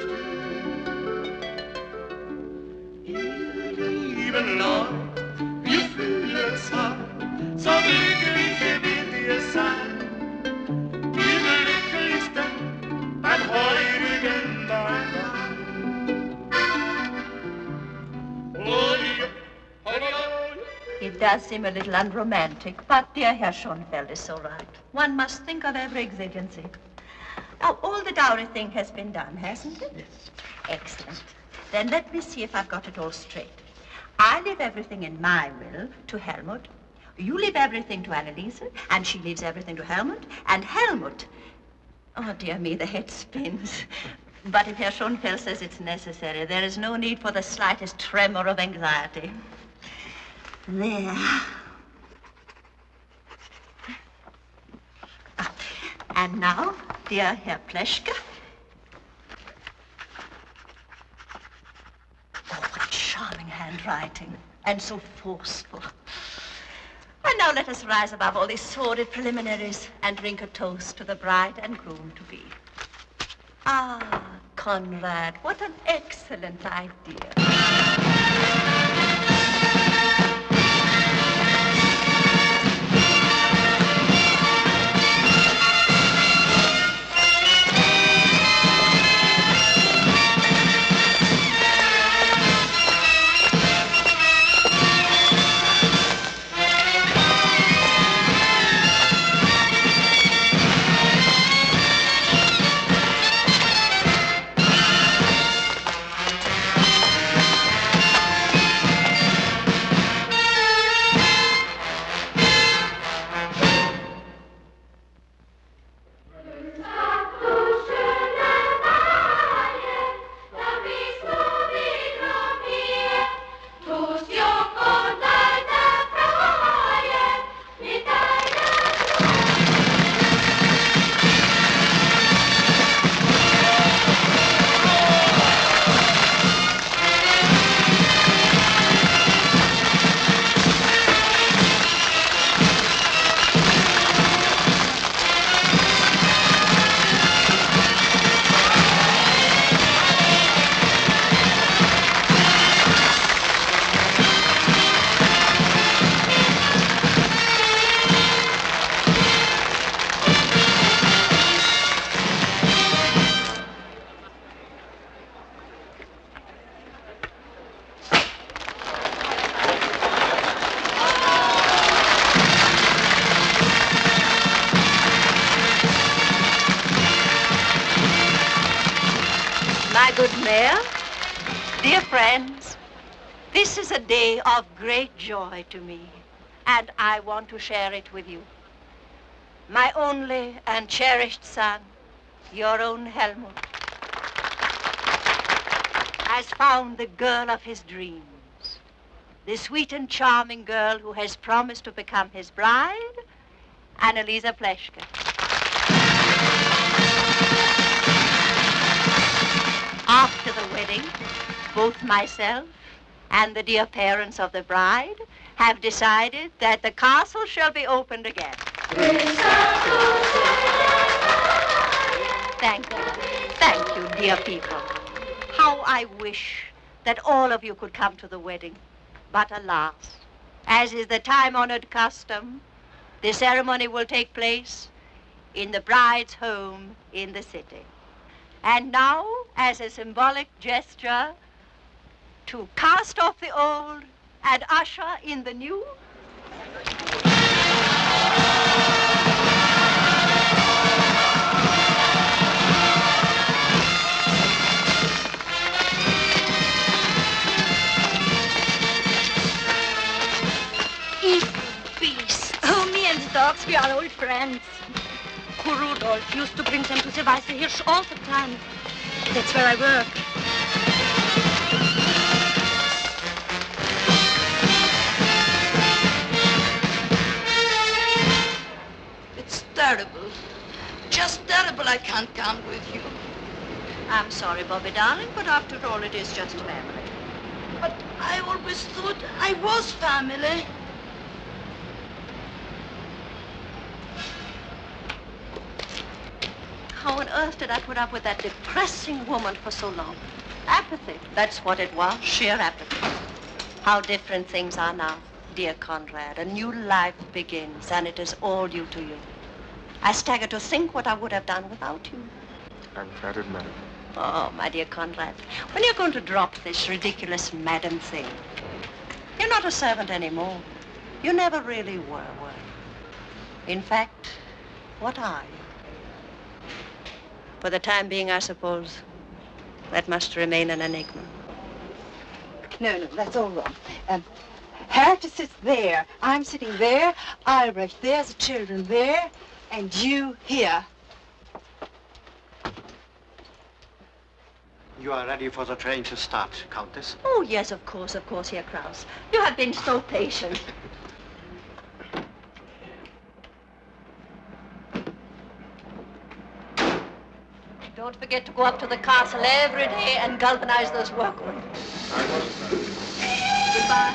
Ihr lieben Leute, wir fühlen es an, so glücklich wird ihr sein. Die glücklichsten beim heutigen Wein. It does seem a little unromantic, but dear Herr Schonfeld is so right. One must think of every exigency. Now, all the dowry thing has been done, hasn't it? Yes. Excellent. Then let me see if I've got it all straight. I leave everything in my will to Helmut. You leave everything to Anneliese, and she leaves everything to Helmut. And Helmut, oh dear me, the head spins. But if Herr Schonfeld says it's necessary, there is no need for the slightest tremor of anxiety. There. And now, dear Herr Pleschke. Oh, what charming handwriting. handwriting, and so forceful. And now let us rise above all these sordid preliminaries and drink a toast to the bride and groom-to-be. Ah, Conrad, what an excellent idea. My good mayor, dear friends, this is a day of great joy to me, and I want to share it with you. My only and cherished son, your own Helmut, has found the girl of his dreams, the sweet and charming girl who has promised to become his bride, Annalisa Pleschke. After the wedding, both myself and the dear parents of the bride have decided that the castle shall be opened again. Thank you, dear people. How I wish that all of you could come to the wedding. But alas, as is the time-honored custom, the ceremony will take place in the bride's home in the city. And now, as a symbolic gesture, to cast off the old and usher in the new. Evil beast. Oh, me and the dogs, we are old friends. Poor Rudolph used to bring them to the Weiße Hirsch all the time. That's where I work. It's terrible. Just terrible I can't come with you. I'm sorry, Bobby, darling, but after all, it is just family. But I always thought I was family. How on earth did I put up with that depressing woman for so long? Apathy, that's what it was, sheer apathy. How different things are now, dear Conrad. A new life begins, and it is all due to you. I stagger to think what I would have done without you. I'm flattered, madam. Oh, my dear Conrad, when you're going to drop this ridiculous madam thing, you're not a servant anymore. You never really were you? In fact, what are you? For the time being, I suppose, that must remain an enigma. No, that's all wrong. Harriet sits there. I'm sitting there. Albrecht there, the children there, and you here. You are ready for the train to start, Countess? Oh, yes, of course, Herr Kraus. You have been so patient. Don't forget to go up to the castle every day and galvanize those workmen. Goodbye.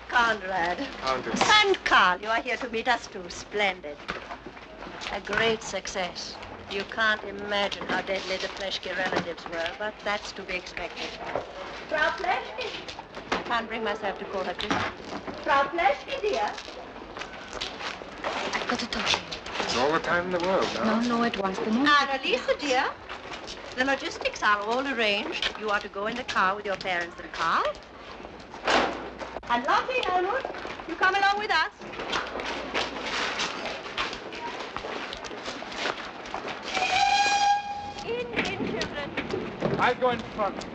Conrad. Countess. And Carl, you are here to meet us too. Splendid. A great success. You can't imagine how deadly the Pleshke relatives were, but that's to be expected. Frau Pleshke? I can't bring myself to call her Christmas. Frau Pleshke, dear. I've got to talk to you. It's all the time in the world now. No, it was the moment. Annalisa, dear. The logistics are all arranged. You are to go in the car with your parents and Carl. And Lottie, Helmut, you come along with us. In, children. I'll go in front.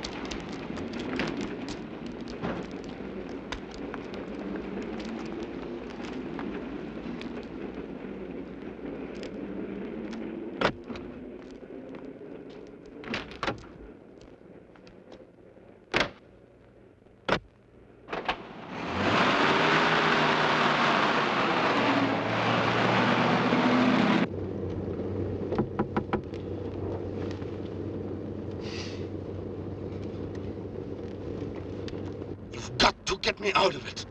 Get me out of it.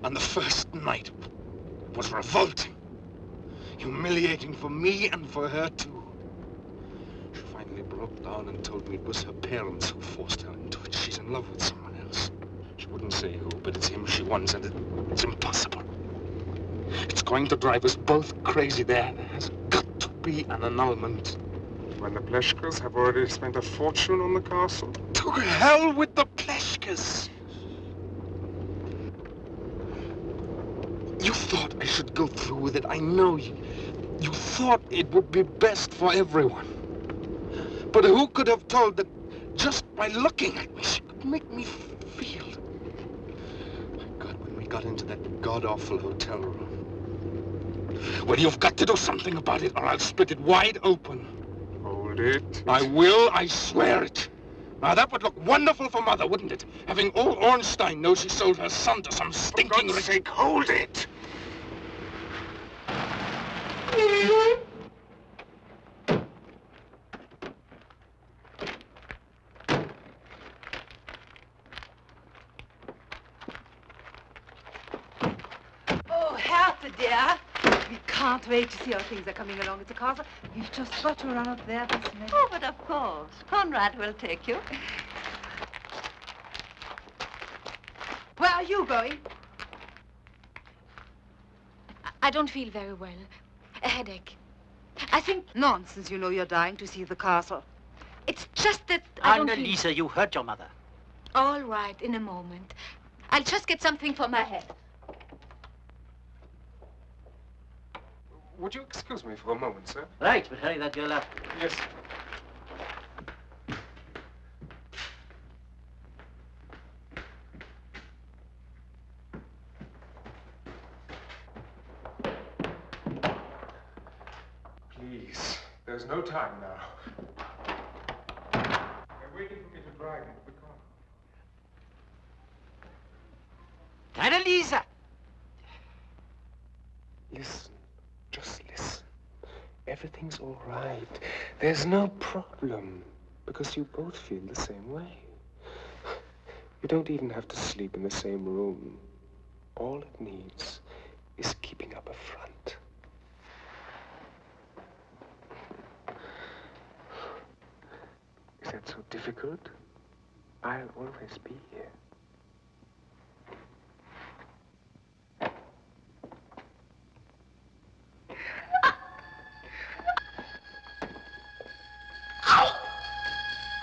On the first night, it was revolting, humiliating for me and for her too. She finally broke down and told me it was her parents who forced her into it. She's in love with someone else. She wouldn't say who, but it's him she wants, and it's impossible. It's going to drive us both crazy. There has got to be an annulment. When the Pleshkes have already spent a fortune on the castle? To hell with the Pleshkes! You thought I should go through with it. I know you. You thought it would be best for everyone. But who could have told that just by looking at me, she could make me feel? My God, when we got into that god-awful hotel room. Well, you've got to do something about it, or I'll split it wide open. Hold it. I will, I swear it. Now, that would look wonderful for Mother, wouldn't it? Having all Ornstein know she sold her son to some stinking... For God's sake, hold it! Oh, Hertha, dear. We can't wait to see how things are coming along at the castle. We've just got to run up there this minute. Oh, but of course. Conrad will take you. Are you going? I don't feel very well. A headache. I think... Nonsense, you know you're dying to see the castle. It's just that I don't feel... Anneliese, you hurt your mother. All right, in a moment. I'll just get something for my head. Would you excuse me for a moment, sir? Right, but hurry that girl up. Yes. Please, there's no time now. They're waiting for me to drive into the car. Anneliese! Listen, just listen. Everything's all right. There's no problem, because you both feel the same way. You don't even have to sleep in the same room. All it needs is keeping up a front. Is that so difficult? I'll always be here.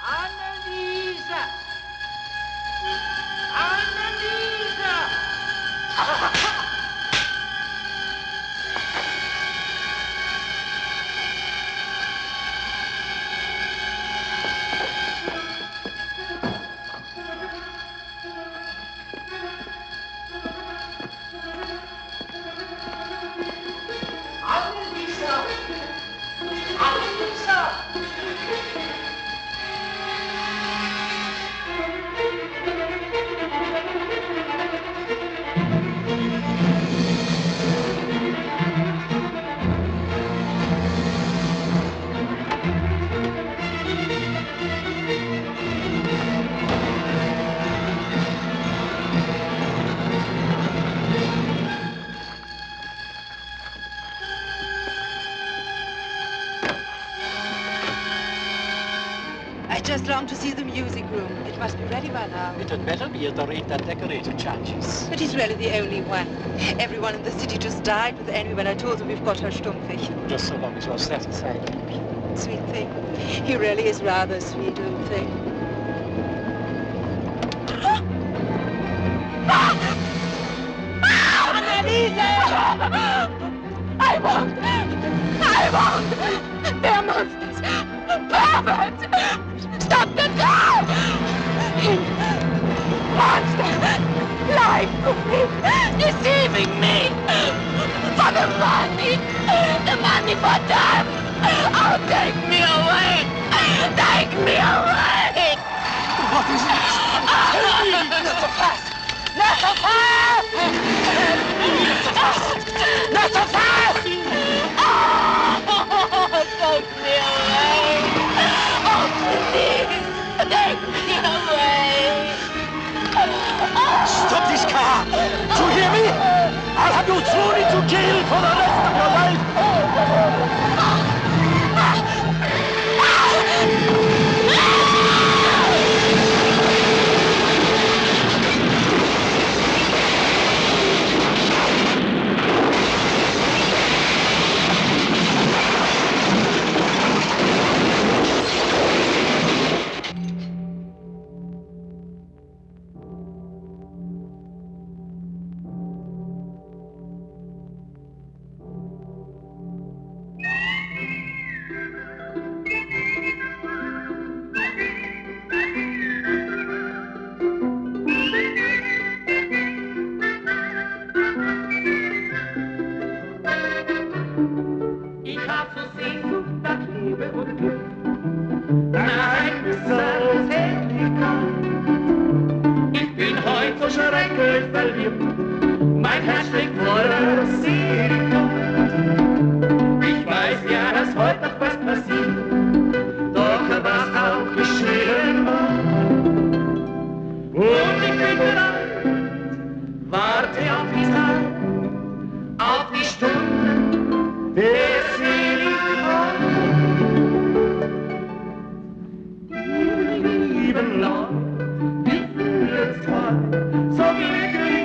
Anneliese! Anneliese! I just longed to see the music room. It must be ready by now. It had better be at the rate that decorator charges. But he's really the only one. Everyone in the city just died with envy when I told them we've got her Stumpfig. Just so long as you're satisfied. Sweet thing. He really is rather a sweet little thing. I won't! They're monsters! Perverts! Stop the car! Monsters! Lying to me! Deceiving me! For the money! The money for them! Oh, take me away! Take me away! What is this? Tell me! Not so fast! Not so fast! Not so fast! Oh, take me away! Oh, please! Take me away! Stop this car! Do you hear me? I'll have you thrown into jail for the rest of your life! Mein Herz schlägt voller Sehnsucht. Ich weiß ja, dass heute noch was passiert, doch was auch geschehen war. Und ich bin bereit, warte auf die Zeit, auf die Stunde der Seligkeit. Die lieben Leute, die fühlen es toll, so glücklich.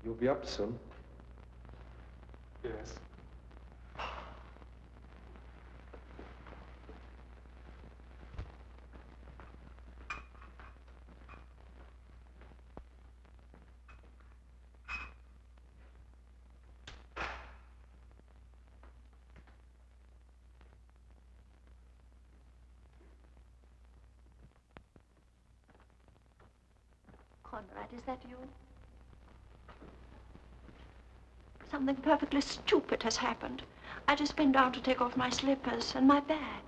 You'll be up soon. Yes. Conrad, is that you? Something perfectly stupid has happened. I just been down to take off my slippers and my bag.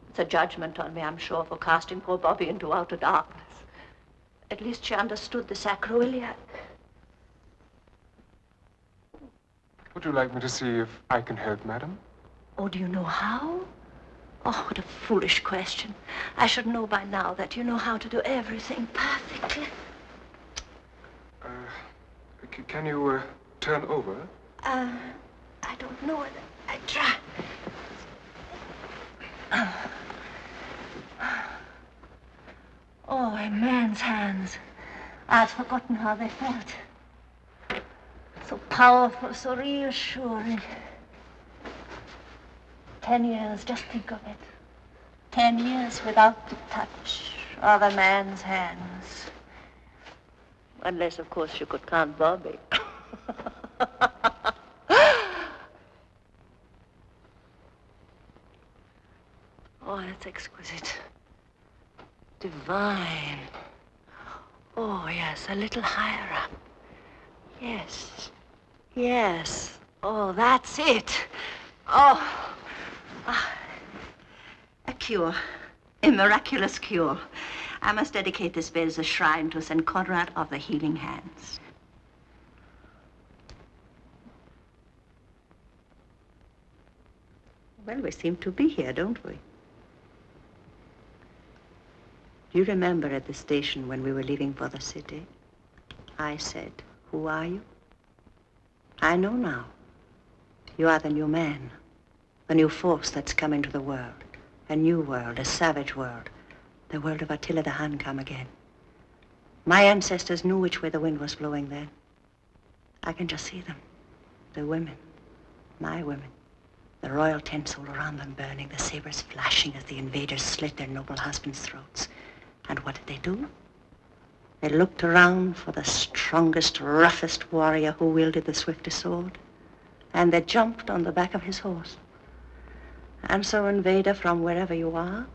It's a judgment on me, I'm sure, for casting poor Bobby into outer darkness. At least she understood the sacrilege. Would you like me to see if I can help, madam? Oh, do you know how? Oh, what a foolish question. I should know by now that you know how to do everything perfectly. Can you turn over? I don't know whether I try. Oh, a man's hands. I'd forgotten how they felt. So powerful, so reassuring. 10 years, just think of it. 10 years without the touch of a man's hands. Unless, of course, you could count Bobby. Oh, that's exquisite. Divine. Oh, yes, a little higher up. Yes. Yes. Oh, that's it. Oh. A cure. A miraculous cure. I must dedicate this bed as a shrine to St. Conrad of the Healing Hands. Well, we seem to be here, don't we? Do you remember at the station when we were leaving for the city? I said, "Who are you?" I know now. You are the new man, the new force that's come into the world. A new world, a savage world. The world of Attila the Hun come again. My ancestors knew which way the wind was blowing then. I can just see them. The women, my women. The royal tents all around them burning, the sabers flashing as the invaders slit their noble husbands' throats. And what did they do? They looked around for the strongest, roughest warrior who wielded the swiftest sword. And they jumped on the back of his horse. And so, invader, from wherever you are,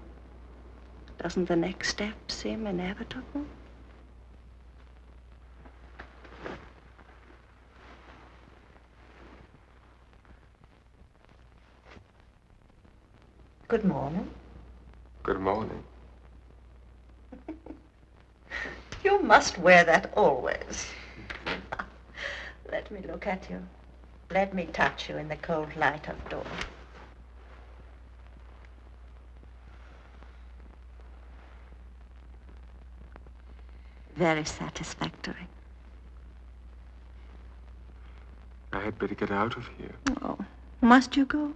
doesn't the next step seem inevitable? Good morning. Good morning. You must wear that always. Let me look at you. Let me touch you in the cold light of dawn. Very satisfactory. I had better get out of here. Oh, must you go?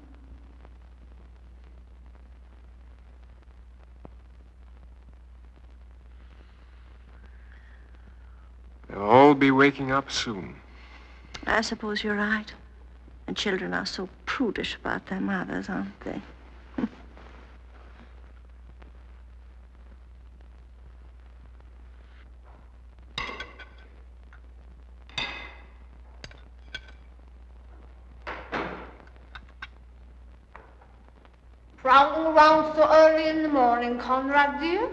They'll all be waking up soon. I suppose you're right. And children are so prudish about their mothers, aren't they? Prowling around so early in the morning, Conrad, dear?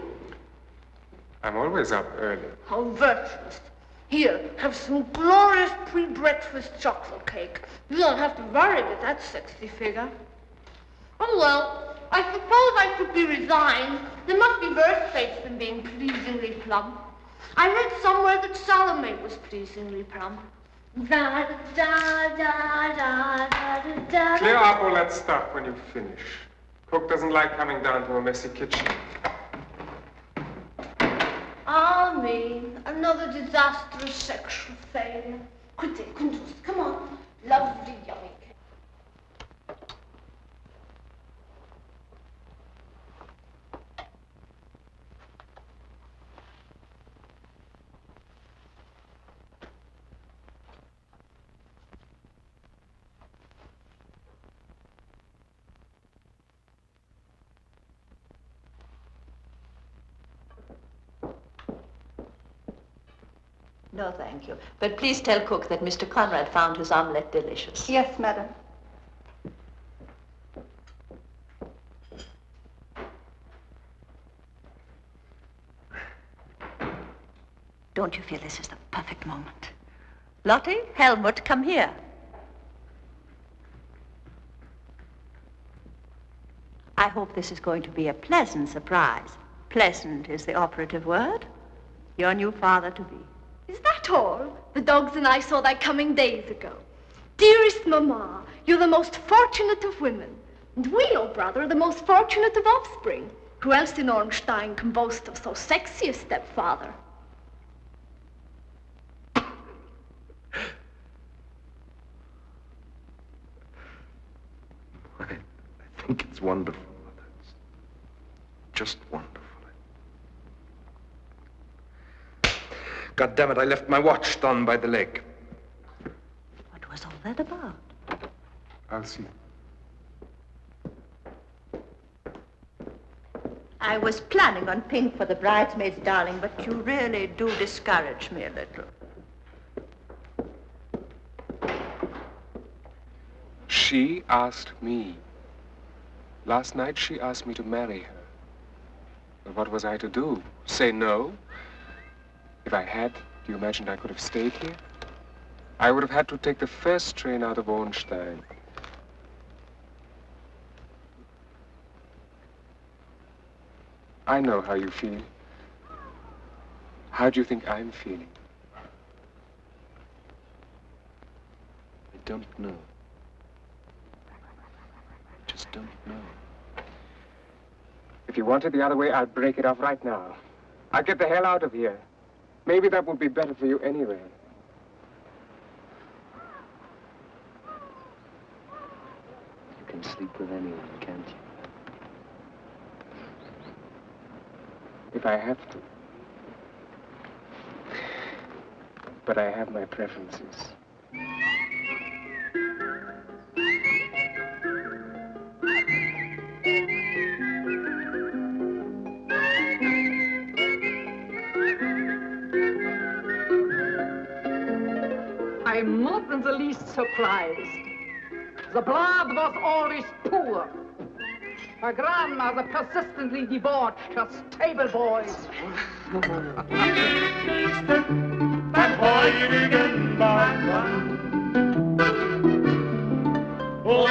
I'm always up early. How virtuous. Here, have some glorious pre-breakfast chocolate cake. You don't have to worry with that sexy figure. Oh, well, I suppose I should be resigned. There must be worse fates than being pleasingly plump. I read somewhere that Salome was pleasingly plump. Da, da, da, da, da, da, da. Clear up all that stuff when you finish. Cook doesn't like coming down to a messy kitchen. Ah, me. Another disastrous sexual failure. Quitte, countess, come on. Lovely yummy cake. No, thank you. But please tell cook that Mr. Conrad found his omelette delicious. Yes, madam. Don't you feel this is the perfect moment? Lottie, Helmut, come here. I hope this is going to be a pleasant surprise. Pleasant is the operative word. Your new father-to-be. Is that all? The dogs and I saw that coming days ago. Dearest Mamma, you're the most fortunate of women. And we, oh brother, are the most fortunate of offspring. Who else in Ornstein can boast of so sexy a stepfather? I think it's wonderful, Mother. It's just wonderful. God damn it, I left my watch down by the lake. What was all that about? I'll see. I was planning on pink for the bridesmaids, darling, but you really do discourage me a little. She asked me. Last night she asked me to marry her. But what was I to do? Say no? If I had, do you imagine I could have stayed here? I would have had to take the first train out of Ornstein. I know how you feel. How do you think I'm feeling? I don't know. I just don't know. If you want it the other way, I'll break it off right now. I'll get the hell out of here. Maybe that would be better for you anyway. You can sleep with anyone, can't you? If I have to. But I have my preferences. I'm not in the least surprised. The blood was always poor. Her grandmother persistently debauched her stable boys. Beim heurigen Bauern. Oh,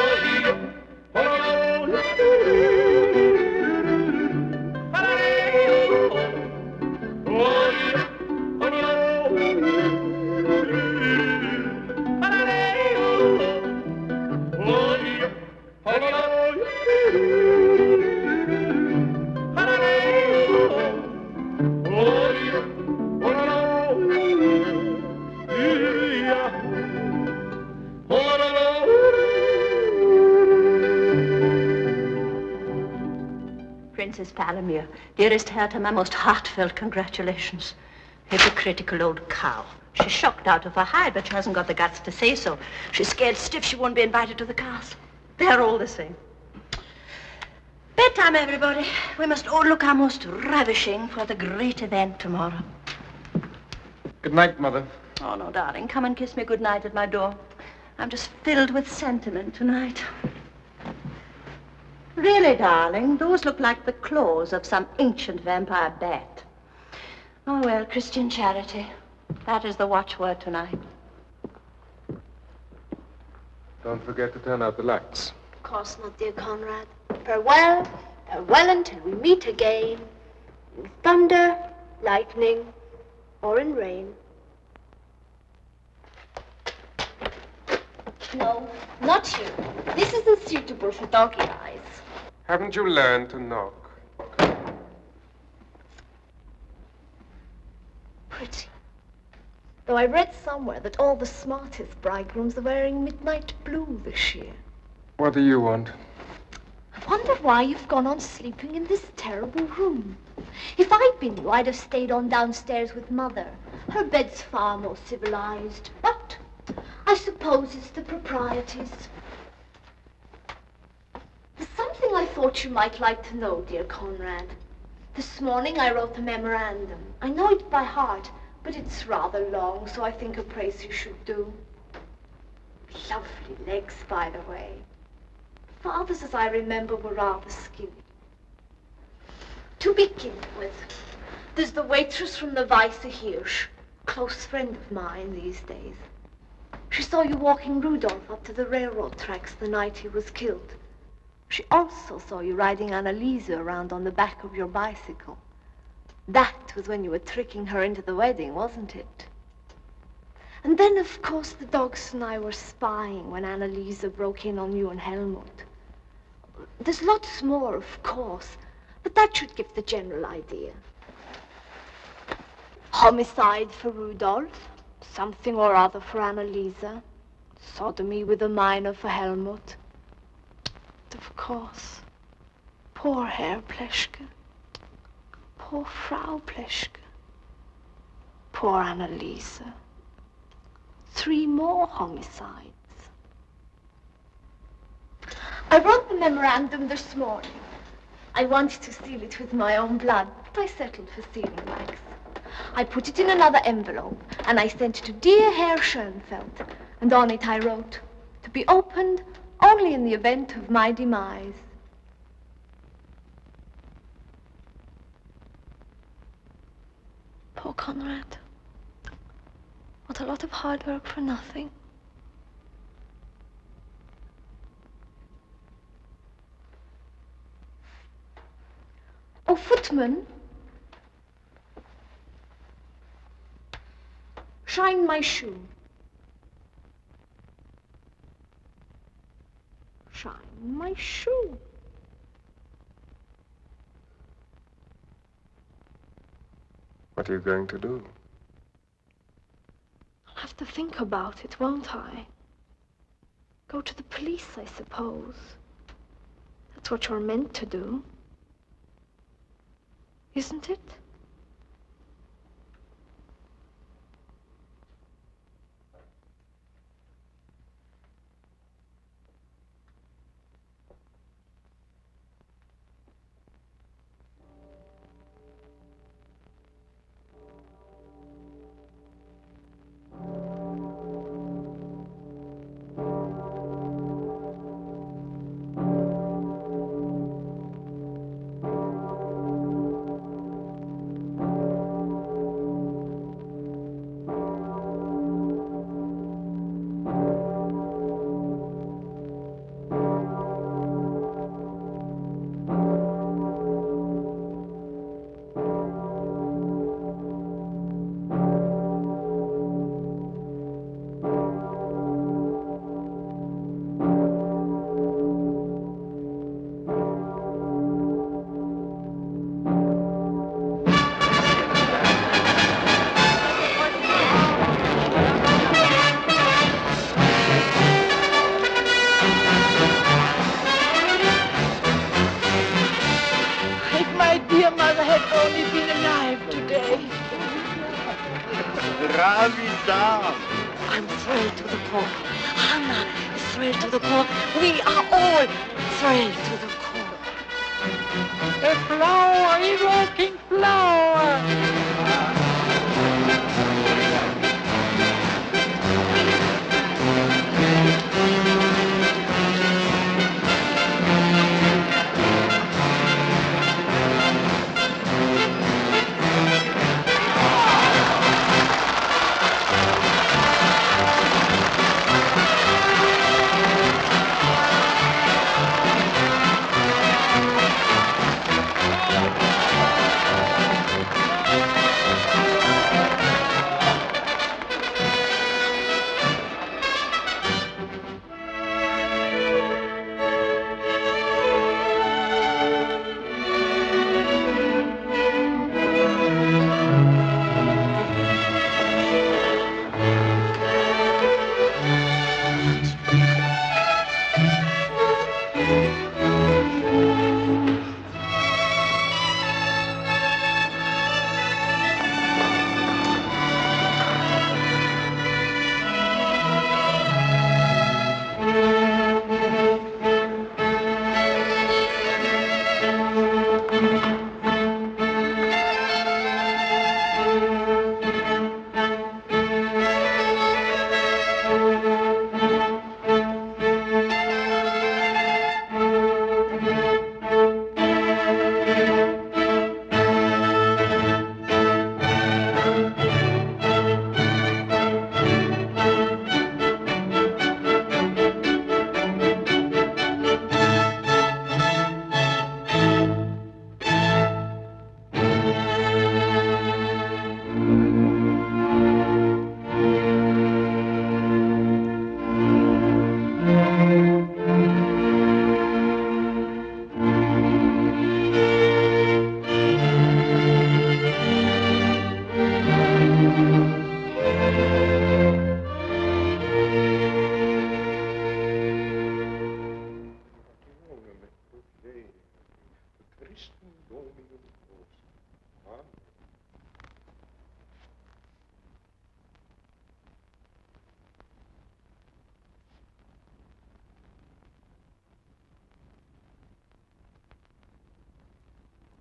Princess Palomir, dearest Herta, my most heartfelt congratulations. Hypocritical old cow. She's shocked out of her hide, but she hasn't got the guts to say so. She's scared stiff she won't be invited to the castle. They're all the same. Bedtime, everybody. We must all look our most ravishing for the great event tomorrow. Good night, Mother. Oh, no, darling. Come and kiss me good night at my door. I'm just filled with sentiment tonight. Really, darling, those look like the claws of some ancient vampire bat. Oh, well, Christian charity. That is the watchword tonight. Don't forget to turn out the lights. Of course not, dear Conrad. Farewell, farewell until we meet again. In thunder, lightning, or in rain. No, not you. This isn't suitable for doggy eyes. Haven't you learned to knock? Pretty. Though I read somewhere that all the smartest bridegrooms are wearing midnight blue this year. What do you want? I wonder why you've gone on sleeping in this terrible room. If I'd been you, I'd have stayed on downstairs with Mother. Her bed's far more civilized. But I suppose it's the proprieties. There's something I thought you might like to know, dear Conrad. This morning I wrote a memorandum. I know it by heart, but But it's rather long, so I think a brace you should do. Lovely legs, by the way. Father's, as I remember, were rather skinny. To begin with, there's the waitress from the Weiße Hirsch, close friend of mine these days. She saw you walking Rudolph up to the railroad tracks the night he was killed. She also saw you riding Anneliese around on the back of your bicycle. That was when you were tricking her into the wedding, wasn't it? And then, of course, the dogs and I were spying when Anneliese broke in on you and Helmut. There's lots more, of course, but that should give the general idea. Homicide for Rudolph, something or other for Anneliese, sodomy with a minor for Helmut. And of course, poor Herr Pleschke, poor Frau Pleschke, poor Anneliese. 3 more homicides. I wrote the memorandum this morning. I wanted to seal it with my own blood, but I settled for sealing wax. I put it in another envelope, and I sent it to dear Herr Schoenfeld, and on it I wrote, to be opened only in the event of my demise. Poor Conrad. What a lot of hard work for nothing. Oh, footman. Shine my shoe. Shine my shoe. What are you going to do? I'll have to think about it, won't I? Go to the police, I suppose. That's what you're meant to do. Isn't it? I'm thrilled to the core. Hannah is thrilled to the core. We are all thrilled to the core. A flower, a walking flower.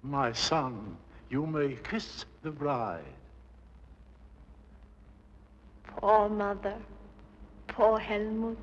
My son, you may kiss the bride. Poor mother, poor Helmut.